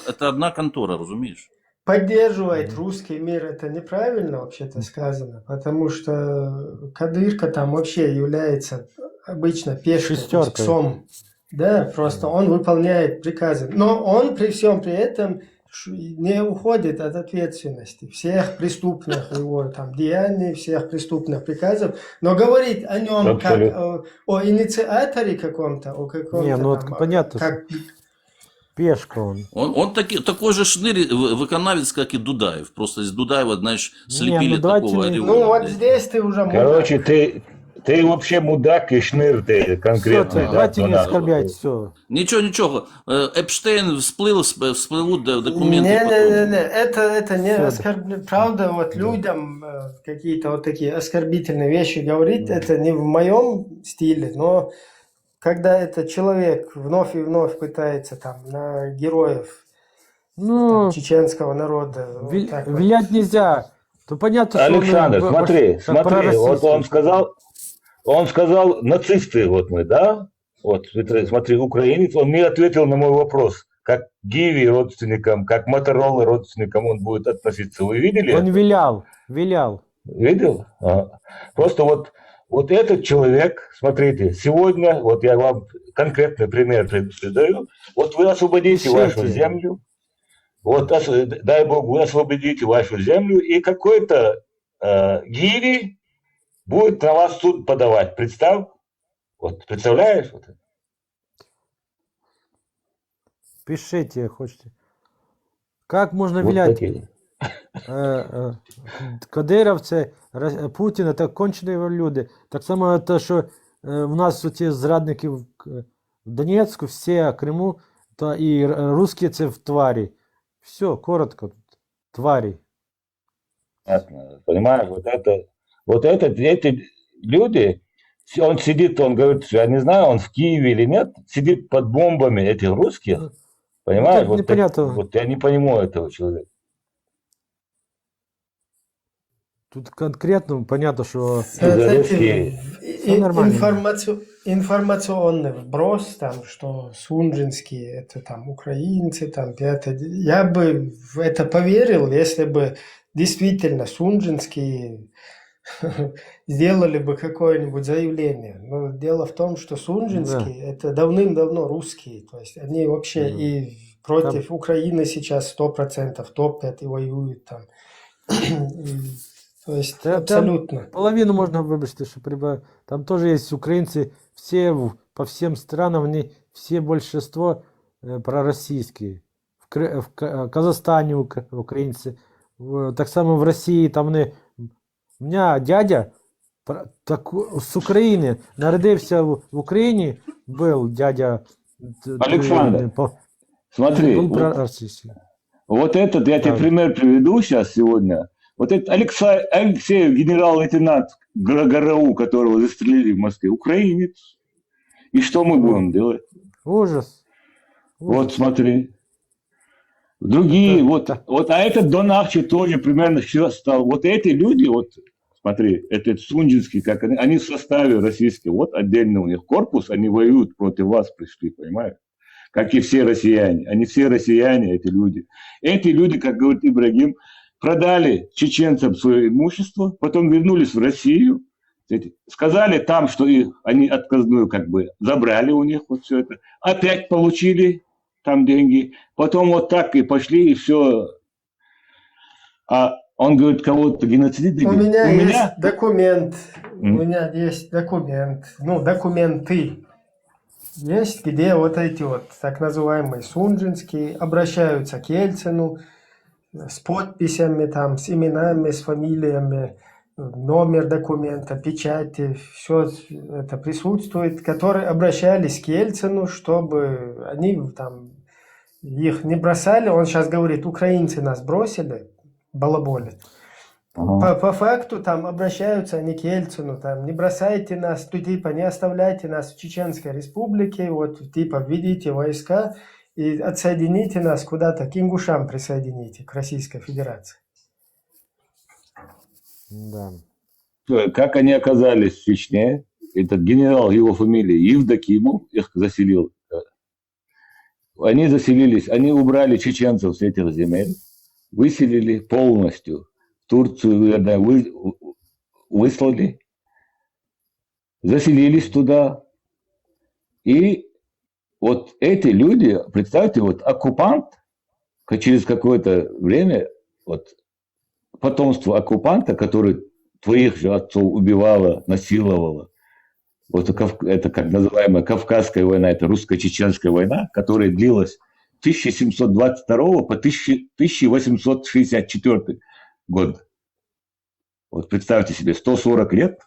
это одна контора, разумеешь? Поддерживает русский мир, это неправильно вообще-то сказано, потому что Кадырка там вообще является обычно пешкой, псом. Да, просто он выполняет приказы. Но он при всем при этом не уходит от ответственности всех преступных его там деяний, всех преступных приказов, но говорит о нем абсолютно. Как о инициаторе каком-то, о каком-то Не, ну там, это понятно. как... Пешка он. Он такой же шнырь, выконавец, как и Дудаев. Просто из Дудаева, знаешь, слепили ну давайте такого не- ореола. Ну вот блядь. здесь ты уже... Короче, Ты вообще мудак и шныр ты Все, конкретный, да? давайте не Донат? оскорблять, все. Нічого. Епштейн вспливуть документи. Не, это не Всё. оскорбление. Правда, вот людям какие-то вот такие оскорбительные вещи говорить, это не в моем стиле, но когда этот человек вновь и вновь пытается там на героев Ну, чеченского народа, вот так вот. вилять нельзя. То понятно, что Александр, он, смотри, как смотри, вот пророссийский. он сказал, нацисты, вот мы, да? Вот, смотри, украинец, он мне ответил на мой вопрос, как Гиви родственникам, как Моторола родственникам он будет относиться. Вы видели? Он это? вилял. Видел? Ага. Просто вот этот человек, смотрите, сегодня, вот я вам конкретный пример даю, вот вы освободите Пишите. вашу землю, вот дай Бог, вы освободите вашу землю, и какой-то гири будет на вас суд подавать. Представляешь? Вот. Пишите, хочете. Как можно Вот вилять? такие. Кадировці, Путін – це кончені люди. Так само те, що в нас ті зрадники в Донецьку, всі, Криму, то і русські – це в тварі. Все, коротко. Тварі. Понятно. Понимаешь, эти люди, он сидит, он говорит, что я не знаю, он в Киеве или нет, сидит под бомбами этих русских, понимаешь? тут непонятно. Вот я не понимаю этого человека. Тут конкретно понятно, що Это русские. Всё нормально. Информационный вброс, там, что сунжинские, это там украинцы, там, я бы в это поверил, если бы действительно сунжинские сделали бы какое-нибудь заявление. Но дело в том, что сунжинские это давным-давно русские, то есть они вообще и против Украины сейчас 100% топят и воюют там. То есть Там абсолютно. половину можна вибачити, що там теж є українці, всі по всім странам, вони всі большинство проросійські. В Казахстані українці, так само в Росії, там вони. У мене дядя з України, народився в Україні, був дядя. Александр, смотри, Был проросійський. вот этот, я тебе пример приведу сейчас сегодня. Вот этот Алексей, генерал-лейтенант ГРУ, которого застрелили в Москве, украинец. И что мы будем делать? Ужас. Вот смотри. Другие, а этот Дон Арчи тоже примерно сейчас стал. Вот эти люди, вот смотри, этот Сунжинский, как они в составе российском, вот отдельно у них корпус, они воюют против вас пришли, понимаешь? Как и все россияне. Они все россияне, эти люди. Эти люди, как говорит Ибрагим, продали чеченцам свое имущество, потом вернулись в Россию, сказали там, что они отказную как бы забрали у них вот все это, опять получили там деньги, потом вот так и пошли, и все. А он говорит, кого-то геноцидили. У меня есть документ, у меня есть документ, документы есть, где вот эти вот так называемые сунжинские обращаются к Ельцину с подписями, там, с именами, с фамилиями, номер документа, печати, все это присутствует, которые обращались к Ельцину, чтобы они там их не бросали. Он сейчас говорит, украинцы нас бросили, балаболи. По факту там обращаются они к Ельцину, там, не бросайте нас, типа не оставляйте нас в Чеченской республике, вот типа введите войска и отсоедините нас куда-то, к ингушам присоедините, к Российской Федерации. Да. Как они оказались в Чечне? Этот генерал, его фамилия Евдокимов, их заселил. Они заселились, они убрали чеченцев с этих земель, выселили полностью. Турцию, наверное, выслали, заселились туда. И вот эти люди, представьте, вот оккупант, через какое-то время, вот потомство оккупанта, который твоих же отцов убивало, насиловало, вот это как называемая Кавказская война, это русско-чеченская война, которая длилась с 1722 по 1864 год. Вот представьте себе, 140 лет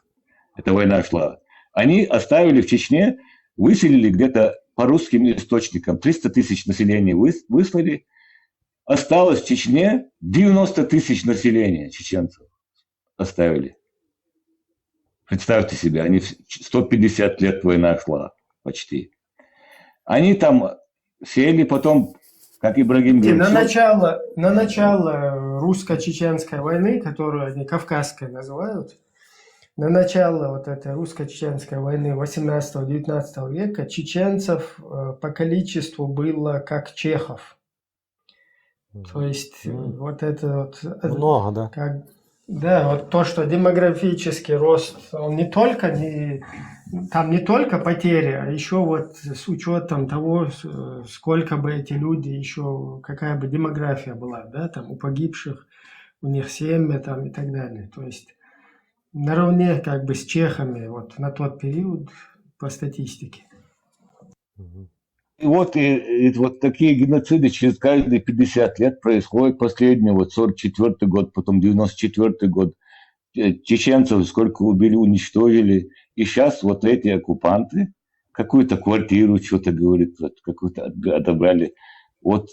эта война шла, они оставили в Чечне, выселили где-то по русским источникам 300 тысяч населения выслали. Осталось в Чечне 90 тысяч населения чеченцев оставили. Представьте себе, они 150 лет война шла почти. Они там сели, потом, как Ибрагим И говорит, на начало русско-чеченской войны, которую они Кавказской называют, на начало вот этой русско-чеченской войны 18-19 века чеченцев по количеству было как чехов. То есть вот это вот... Много, да. Да, вот то, что демографический рост, он там не только потери, а еще вот с учетом того, сколько бы эти люди еще, какая бы демография была, да, там у погибших, у них семьи там и так далее. То есть наравне как бы с чехами вот на тот период по статистике. и вот такие геноциды через каждые 50 лет происходят. Последний, вот 44-й год, потом 94-й год. Чеченцев сколько убили, уничтожили. И сейчас вот эти оккупанты какую-то квартиру, что-то говорит, вот, какую-то отобрали. Вот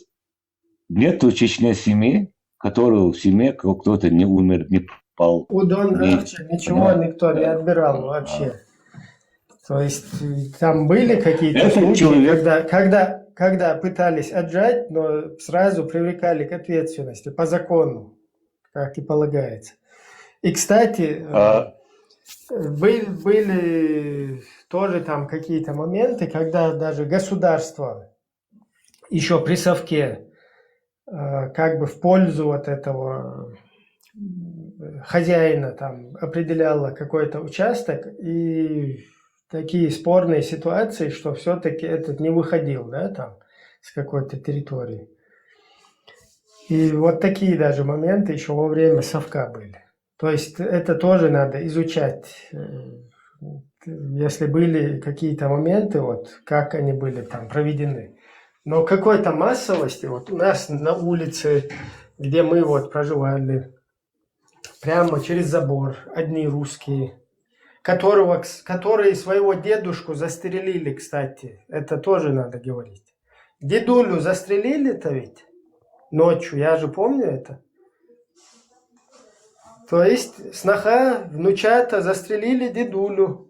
нет в Чечне семьи, которого в семье кто-то не умер, не попал. У Дон Арчи ничего никто не отбирал вообще. То есть там были какие-то Этот случаи, человек- когда пытались отжать, но сразу привлекали к ответственности по закону, как и полагается. И, кстати, были тоже там какие-то моменты, когда даже государство еще при совке как бы в пользу вот этого хозяина там определяло какой-то участок, и такие спорные ситуации, что все-таки этот не выходил, да, там с какой-то территории. И вот такие даже моменты еще во время совка были. То есть это тоже надо изучать, если были какие-то моменты, вот как они были там проведены. Но какой-то массовости, вот у нас на улице, где мы вот проживали, прямо через забор, одни русские, которые своего дедушку застрелили, кстати, это тоже надо говорить. Дедулю застрелили-то ведь ночью, я же помню это. То есть сноха, внучата застрелили дедулю.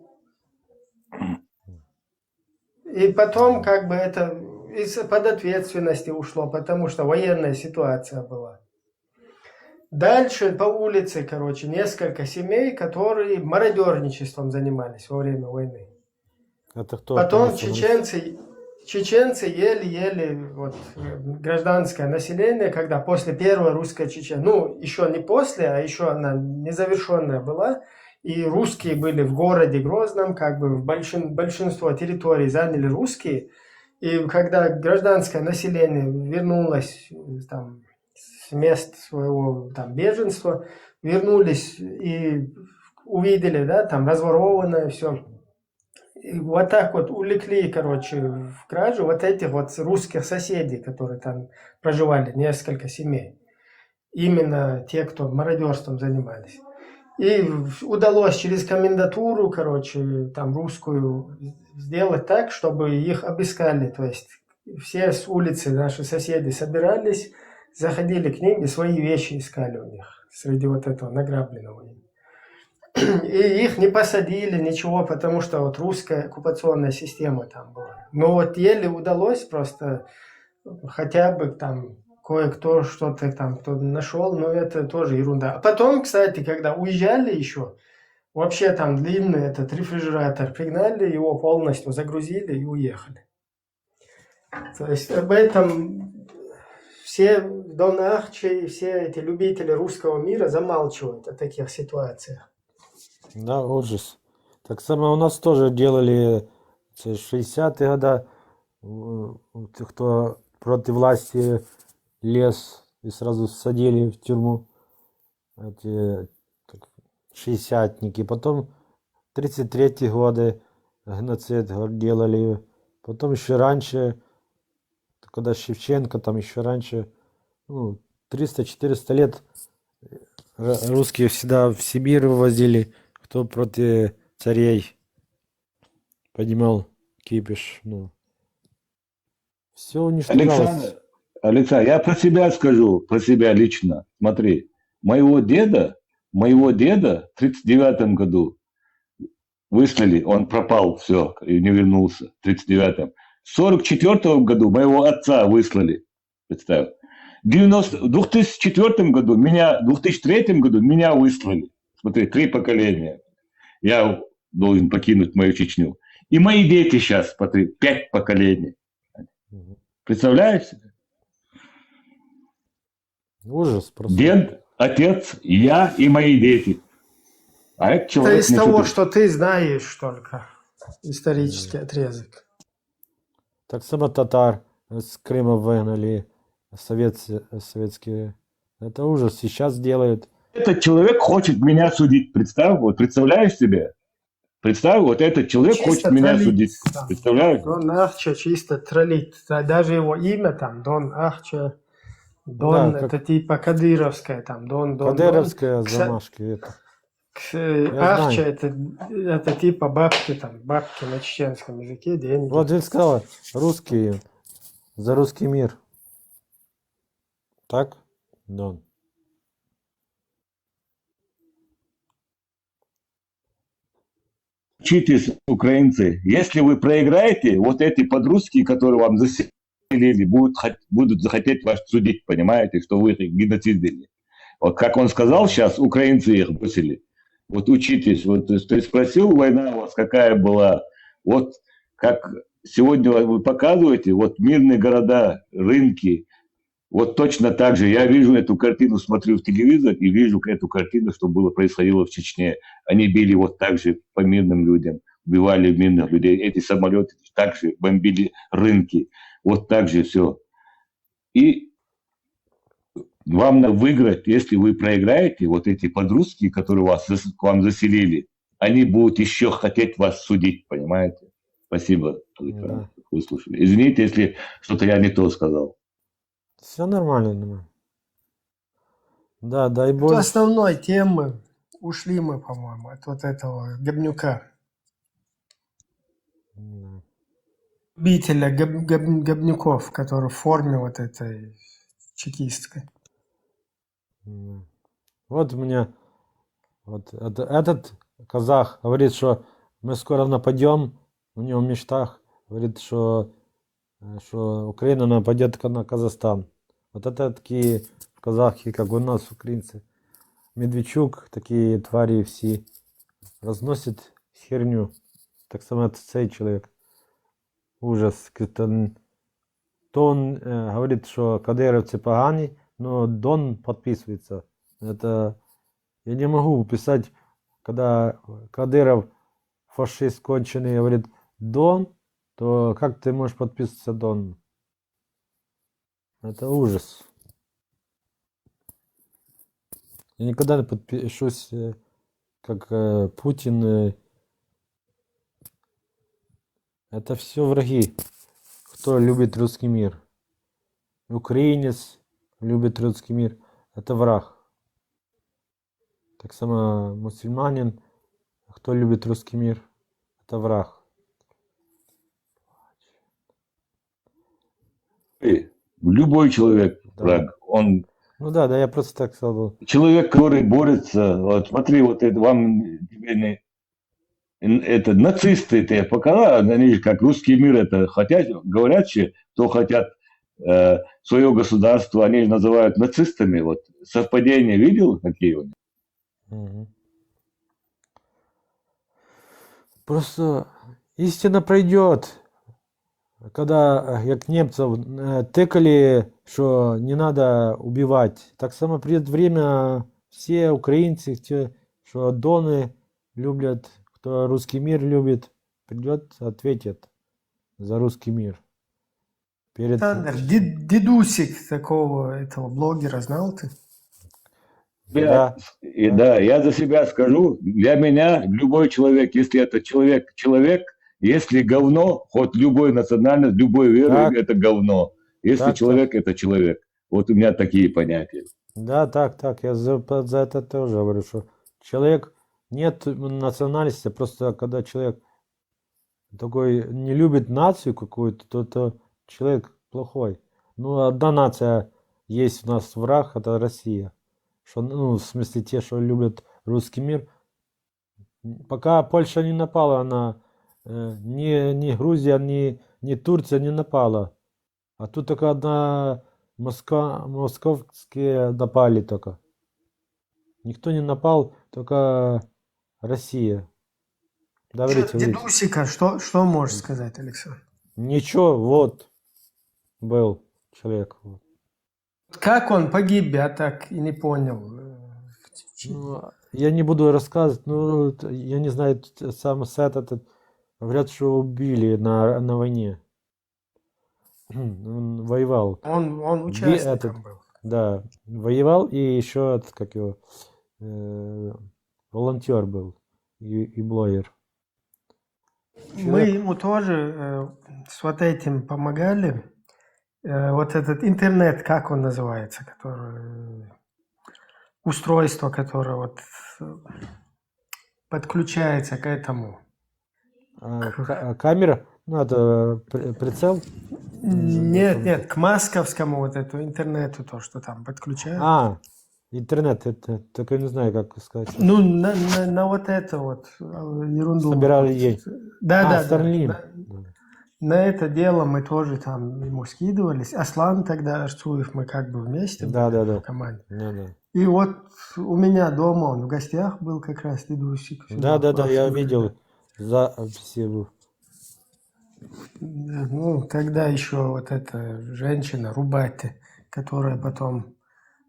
И потом как бы это из-под ответственности ушло, потому что военная ситуация была. Дальше по улице, короче, несколько семей, которые мародерничеством занимались во время войны. Это кто? Потом чеченцы еле-еле, вот, гражданское население, когда после первой русской Чечни, ну, еще не после, а еще она незавершенная была, и русские были в городе Грозном, как бы большинство территорий заняли русские, и когда гражданское население вернулось там с мест своего там беженства, вернулись и увидели, да, там разворованное все. И вот так вот увлекли, короче, в кражу вот этих вот русских соседей, которые там проживали, несколько семей. Именно те, кто мародерством занимались. И удалось через комендатуру, короче, там русскую сделать так, чтобы их обыскали. То есть все с улицы наши соседи собирались, заходили к ним и свои вещи искали у них среди вот этого награбленного. И их не посадили, ничего, потому что вот русская оккупационная система там была. Но вот еле удалось просто хотя бы там кое-кто что-то там кто нашел, но это тоже ерунда. А потом, кстати, когда уезжали еще, вообще там длинный этот рефрижератор пригнали, его полностью загрузили и уехали. То есть об этом все Дон Арчи, все эти любители русского мира замалчивают о таких ситуациях. Да, ужас. Так само у нас тоже делали в 60-е годы, кто против власти лез и сразу садили в тюрьму эти шестидесятники. Потом 33-е годы геноцид делали. Потом еще раньше, когда Шевченко, там еще раньше, 300-400 лет русские всегда в Сибирь вывозили, кто против царей, поднимал кипиш, ну, все уничтожалось. Александр, я про себя скажу, про себя лично. Смотри, моего деда в 39 году выслали, он пропал, все, и не вернулся в 39-м. В 44 году моего отца выслали, представь. В 2004 году в 2003 году меня выслали. Смотри, 3 поколения. Я должен покинуть мою Чечню. И мои дети сейчас, смотри, 5 поколений. Представляешь себе? Ужас просто. Дед, отец, я и мои дети. А это Это человек из не того, шутит. что ты знаешь только. Исторический отрезок. Так само татар с Крыма выгнали, советские. Это ужас. Сейчас делают. Этот человек хочет меня судить. Представь, вот представляешь себе? Представь, вот этот человек Чисто хочет меня троллит судить. там. Представляешь? Дон Ахча чисто троллит. Даже его имя там, Дон Ахча, Дон, Да, как это типа кадыровское там, Дон. кадыровская Кса- замашки. Это. Ахча знаю. это типа бабки там, бабки на чеченском языке, деньги. Вот ты сказала, русские, за русский мир. Так? Дон. Учитесь, украинцы. Если вы проиграете, вот эти подростки, которые вам заселили, будут захотеть вас судить, понимаете, что вы их геноцидили. Вот как он сказал сейчас, украинцы их бросили. Вот учитесь. Вот ты спросил, война у вас какая была. Вот как сегодня вы показываете, вот мирные города, рынки. Вот точно так же я вижу эту картину, смотрю в телевизор и вижу эту картину, что происходило в Чечне. Они били вот так же по мирным людям, убивали мирных людей. Эти самолеты также бомбили рынки. Вот так же все. И вам надо выиграть, если вы проиграете, вот эти подростки, которые к вам заселили, они будут еще хотеть вас судить, понимаете? Спасибо, Александр, Да. выслушали. Извините, если что-то я не то сказал. Все нормально, нормально. Да, дай От боже. основной темы ушли мы, по-моему, от вот этого Гобнюка. Да. Любителя Гобнюков, который в форме вот этой чекистской. Да. Вот у меня вот этот казах говорит, что мы скоро нападем, у него в мечтах говорит, что Украина нападет на Казахстан. Вот это такие казахи, как у нас, украинцы. Медведчук, такие твари все разносят херню. Так само цей человек. Ужас. То он говорит, что кадыровцы погані, но Дон подписывается. Это я не могу писать, когда Кадыров, фашист конченый, говорит Дон, то как ты можешь подписываться Дон? Это ужас. Я никогда не подпишусь, как Путин. Это все враги, кто любит русский мир. Украинец любит русский мир. Это враг. Так само мусульманин, кто любит русский мир, это враг. Любой человек, Да. враг, он Ну да, я просто так сказал. человек, который борется. Вот смотри, вот это тебе это нацисты это показали, они как русский мир это хотят, говорят, кто хотят свое государство, они называют нацистами. Вот совпадение видел какие у них? Угу. Просто истина пройдет. Когда як немцев тыкали, что не надо убивать, так само придет время, все украинцы, те, что доны любят, кто русский мир любит, придет, ответит за русский мир. Перед... Александр, дедусик такого этого блогера знал ты? Да. Да, я за себя скажу, для меня любой человек, если это человек, если говно, хоть любой национальность, любой веры, Так. это говно. Если Так, человек, это человек. Вот у меня такие понятия. Да, так, я за это тоже говорю, что человек нет национальности, просто когда человек такой не любит нацию какую-то, то это человек плохой. Ну, одна нация есть у нас враг, это Россия. Что, ну, в смысле, те, что любят русский мир. Пока Польша не напала на... ни Грузия, ни Турция не напала. А тут только одна московские напали только. Никто не напал, только Россия. Говорите, говорите. Дедусика, что можешь сказать, Александр? Ничего, вот был человек. Вот. Как он погиб, я так и не понял. Ну, я не буду рассказывать, ну, я не знаю, сам Сет этот, говорят, что убили на войне. Он воевал. Он участником был. Да, воевал и еще, как его, волонтер был и блогер. Мы ему тоже с вот этим помогали. Вот этот интернет, как он называется, который устройство, которое вот подключается к этому. Камера, ну это прицел. Нет, к масковскому вот эту интернету, то, что там подключают. Интернет, это только не знаю, как сказать. Ну, на вот это вот ерунду. Собирали ей. Да. Starlink. На это дело мы тоже там ему скидывались. Аслан тогда, Арцуев, мы как бы вместе были в команде. Да. И вот у меня дома он в гостях был как раз, дедусик. Да, я видел записи. Ну, тогда еще вот эта женщина, Рубати, которая потом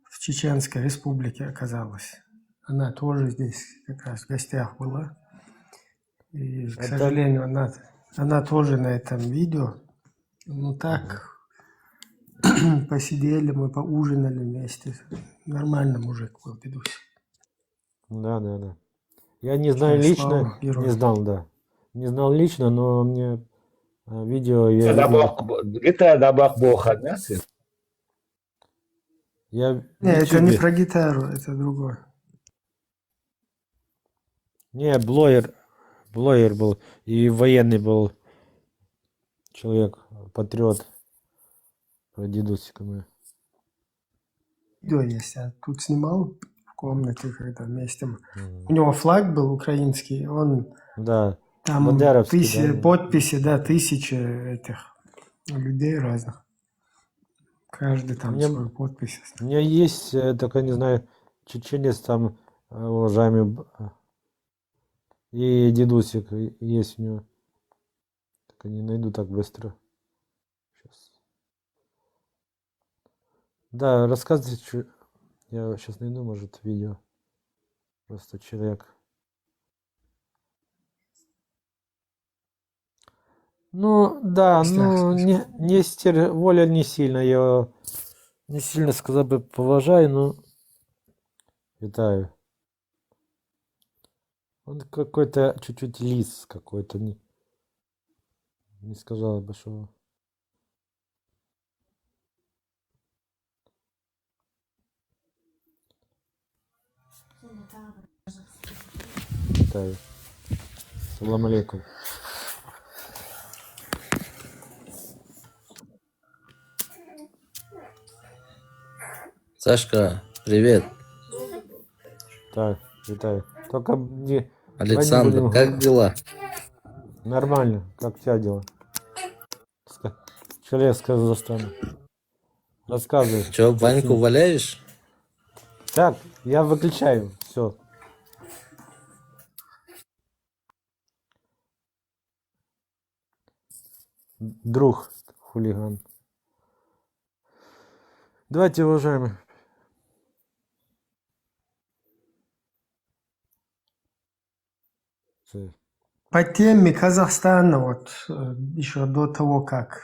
в Чеченской республике оказалась. Она тоже здесь как раз в гостях была. И, к сожалению, она тоже на этом видео. Ну так, посидели, мы поужинали вместе. Нормально мужик был, дедусь. Да. Я не знаю лично, не знал, да. Не знал лично, но мне видео я видел. Это добах Бога, да? Нет, это не про гитару, это другое. Не, блогер был, и военный был человек, патриот, про дедусиками. Видео есть, я тут снимал в комнате, когда вместе. У него флаг был украинский, он там подписи, да, 1000 этих людей разных. Каждый там свою подпись. У меня есть, только не знаю, чеченец там, уважаемый, и дедусик есть у него. Так не найду так быстро. Сейчас. Да, рассказывайте, что... Я сейчас найду, может, видео. Просто человек. Ну, да, ну, Нестер Воля не сильно, я не сильно, сказал бы, поважаю, но витаю. Он какой-то чуть-чуть лис какой-то, не сказал бы, что... Витаю. Салам алейкум. Сашка, привет. Так, витаю. Только не... Александр, как дела? Нормально. Как у тебя дела? Человек с Казахстана. Рассказывай. Че, Ваньку валяешь? Так, я выключаю. Все. Друг хулиган. Давайте, уважаемые. По теме Казахстана, вот еще до того, как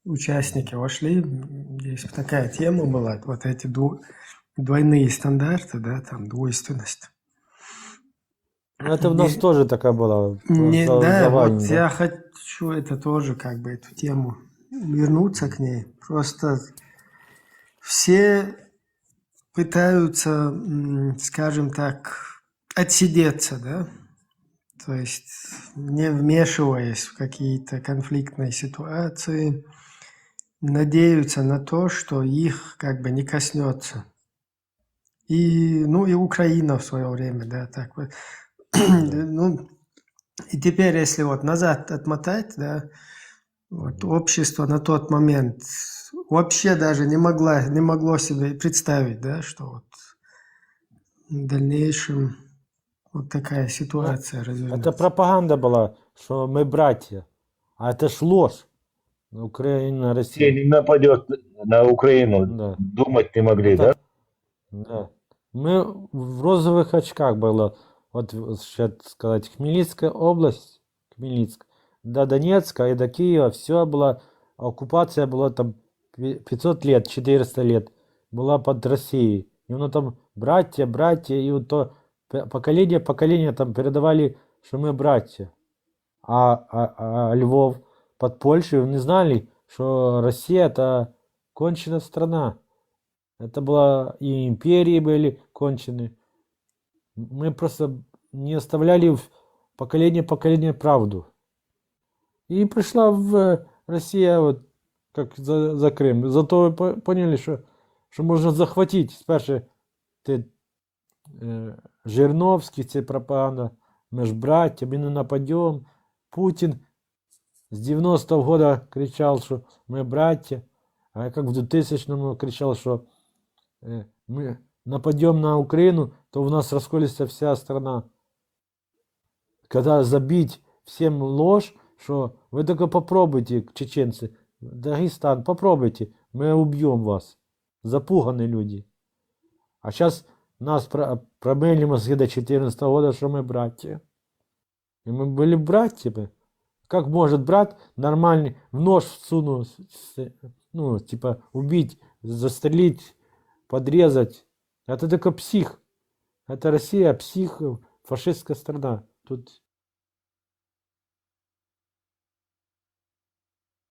участники вошли, здесь такая тема была, вот эти двойные стандарты, да, там двойственность. Это у нас тоже такая была. Да, вот я хочу это тоже, как бы, эту тему вернуться к ней. Просто все пытаются, скажем так, отсидеться, да? То есть не вмешиваясь в какие-то конфликтные ситуации, надеются на то, что их как бы не коснется. И, ну, и Украина в свое время, да, так вот. Ну, и теперь, если вот назад отмотать, да, вот общество на тот момент вообще даже не могло себе представить, да, что вот в дальнейшем вот такая ситуация Это развернется. пропаганда была, что мы братья. А это ж ложь. Украина, Россия Россия. не нападет на Украину, Да. думать не могли, да? Это, да. Мы в розовых очках было, вот сейчас сказать, Хмельницкая область, Хмельницк, до Донецка и до Киева, все было, оккупация была там 500 лет, 400 лет, была под Россией. И оно там братья, и вот то поколение там передавали, что мы братья. А Львов под Польшей не знали, что Россия это конченая страна. Это была и империи были кончены. Мы просто не оставляли в поколение правду. И пришла в Россия вот как за Крым. Зато поняли, что можно захватить. Спершу ти Жириновський, це пропаганда. Мы ж братья, мы не нападем. Путин с 90-го года кричал, что мы братья. А как в 2000-м кричал, что мы нападем на Украину, то у нас расколется вся страна. Когда забить всем ложь, что вы только попробуйте, чеченцы, Дагестан, попробуйте, мы убьем вас. Запуганы люди. А сейчас нас промыли мозги до 2014 года, что мы братья. И мы были братьями. Как может брат нормальный в нож всунуть, ну, типа убить, застрелить, подрезать? Это только псих. Это Россия, псих, фашистская страна. Тут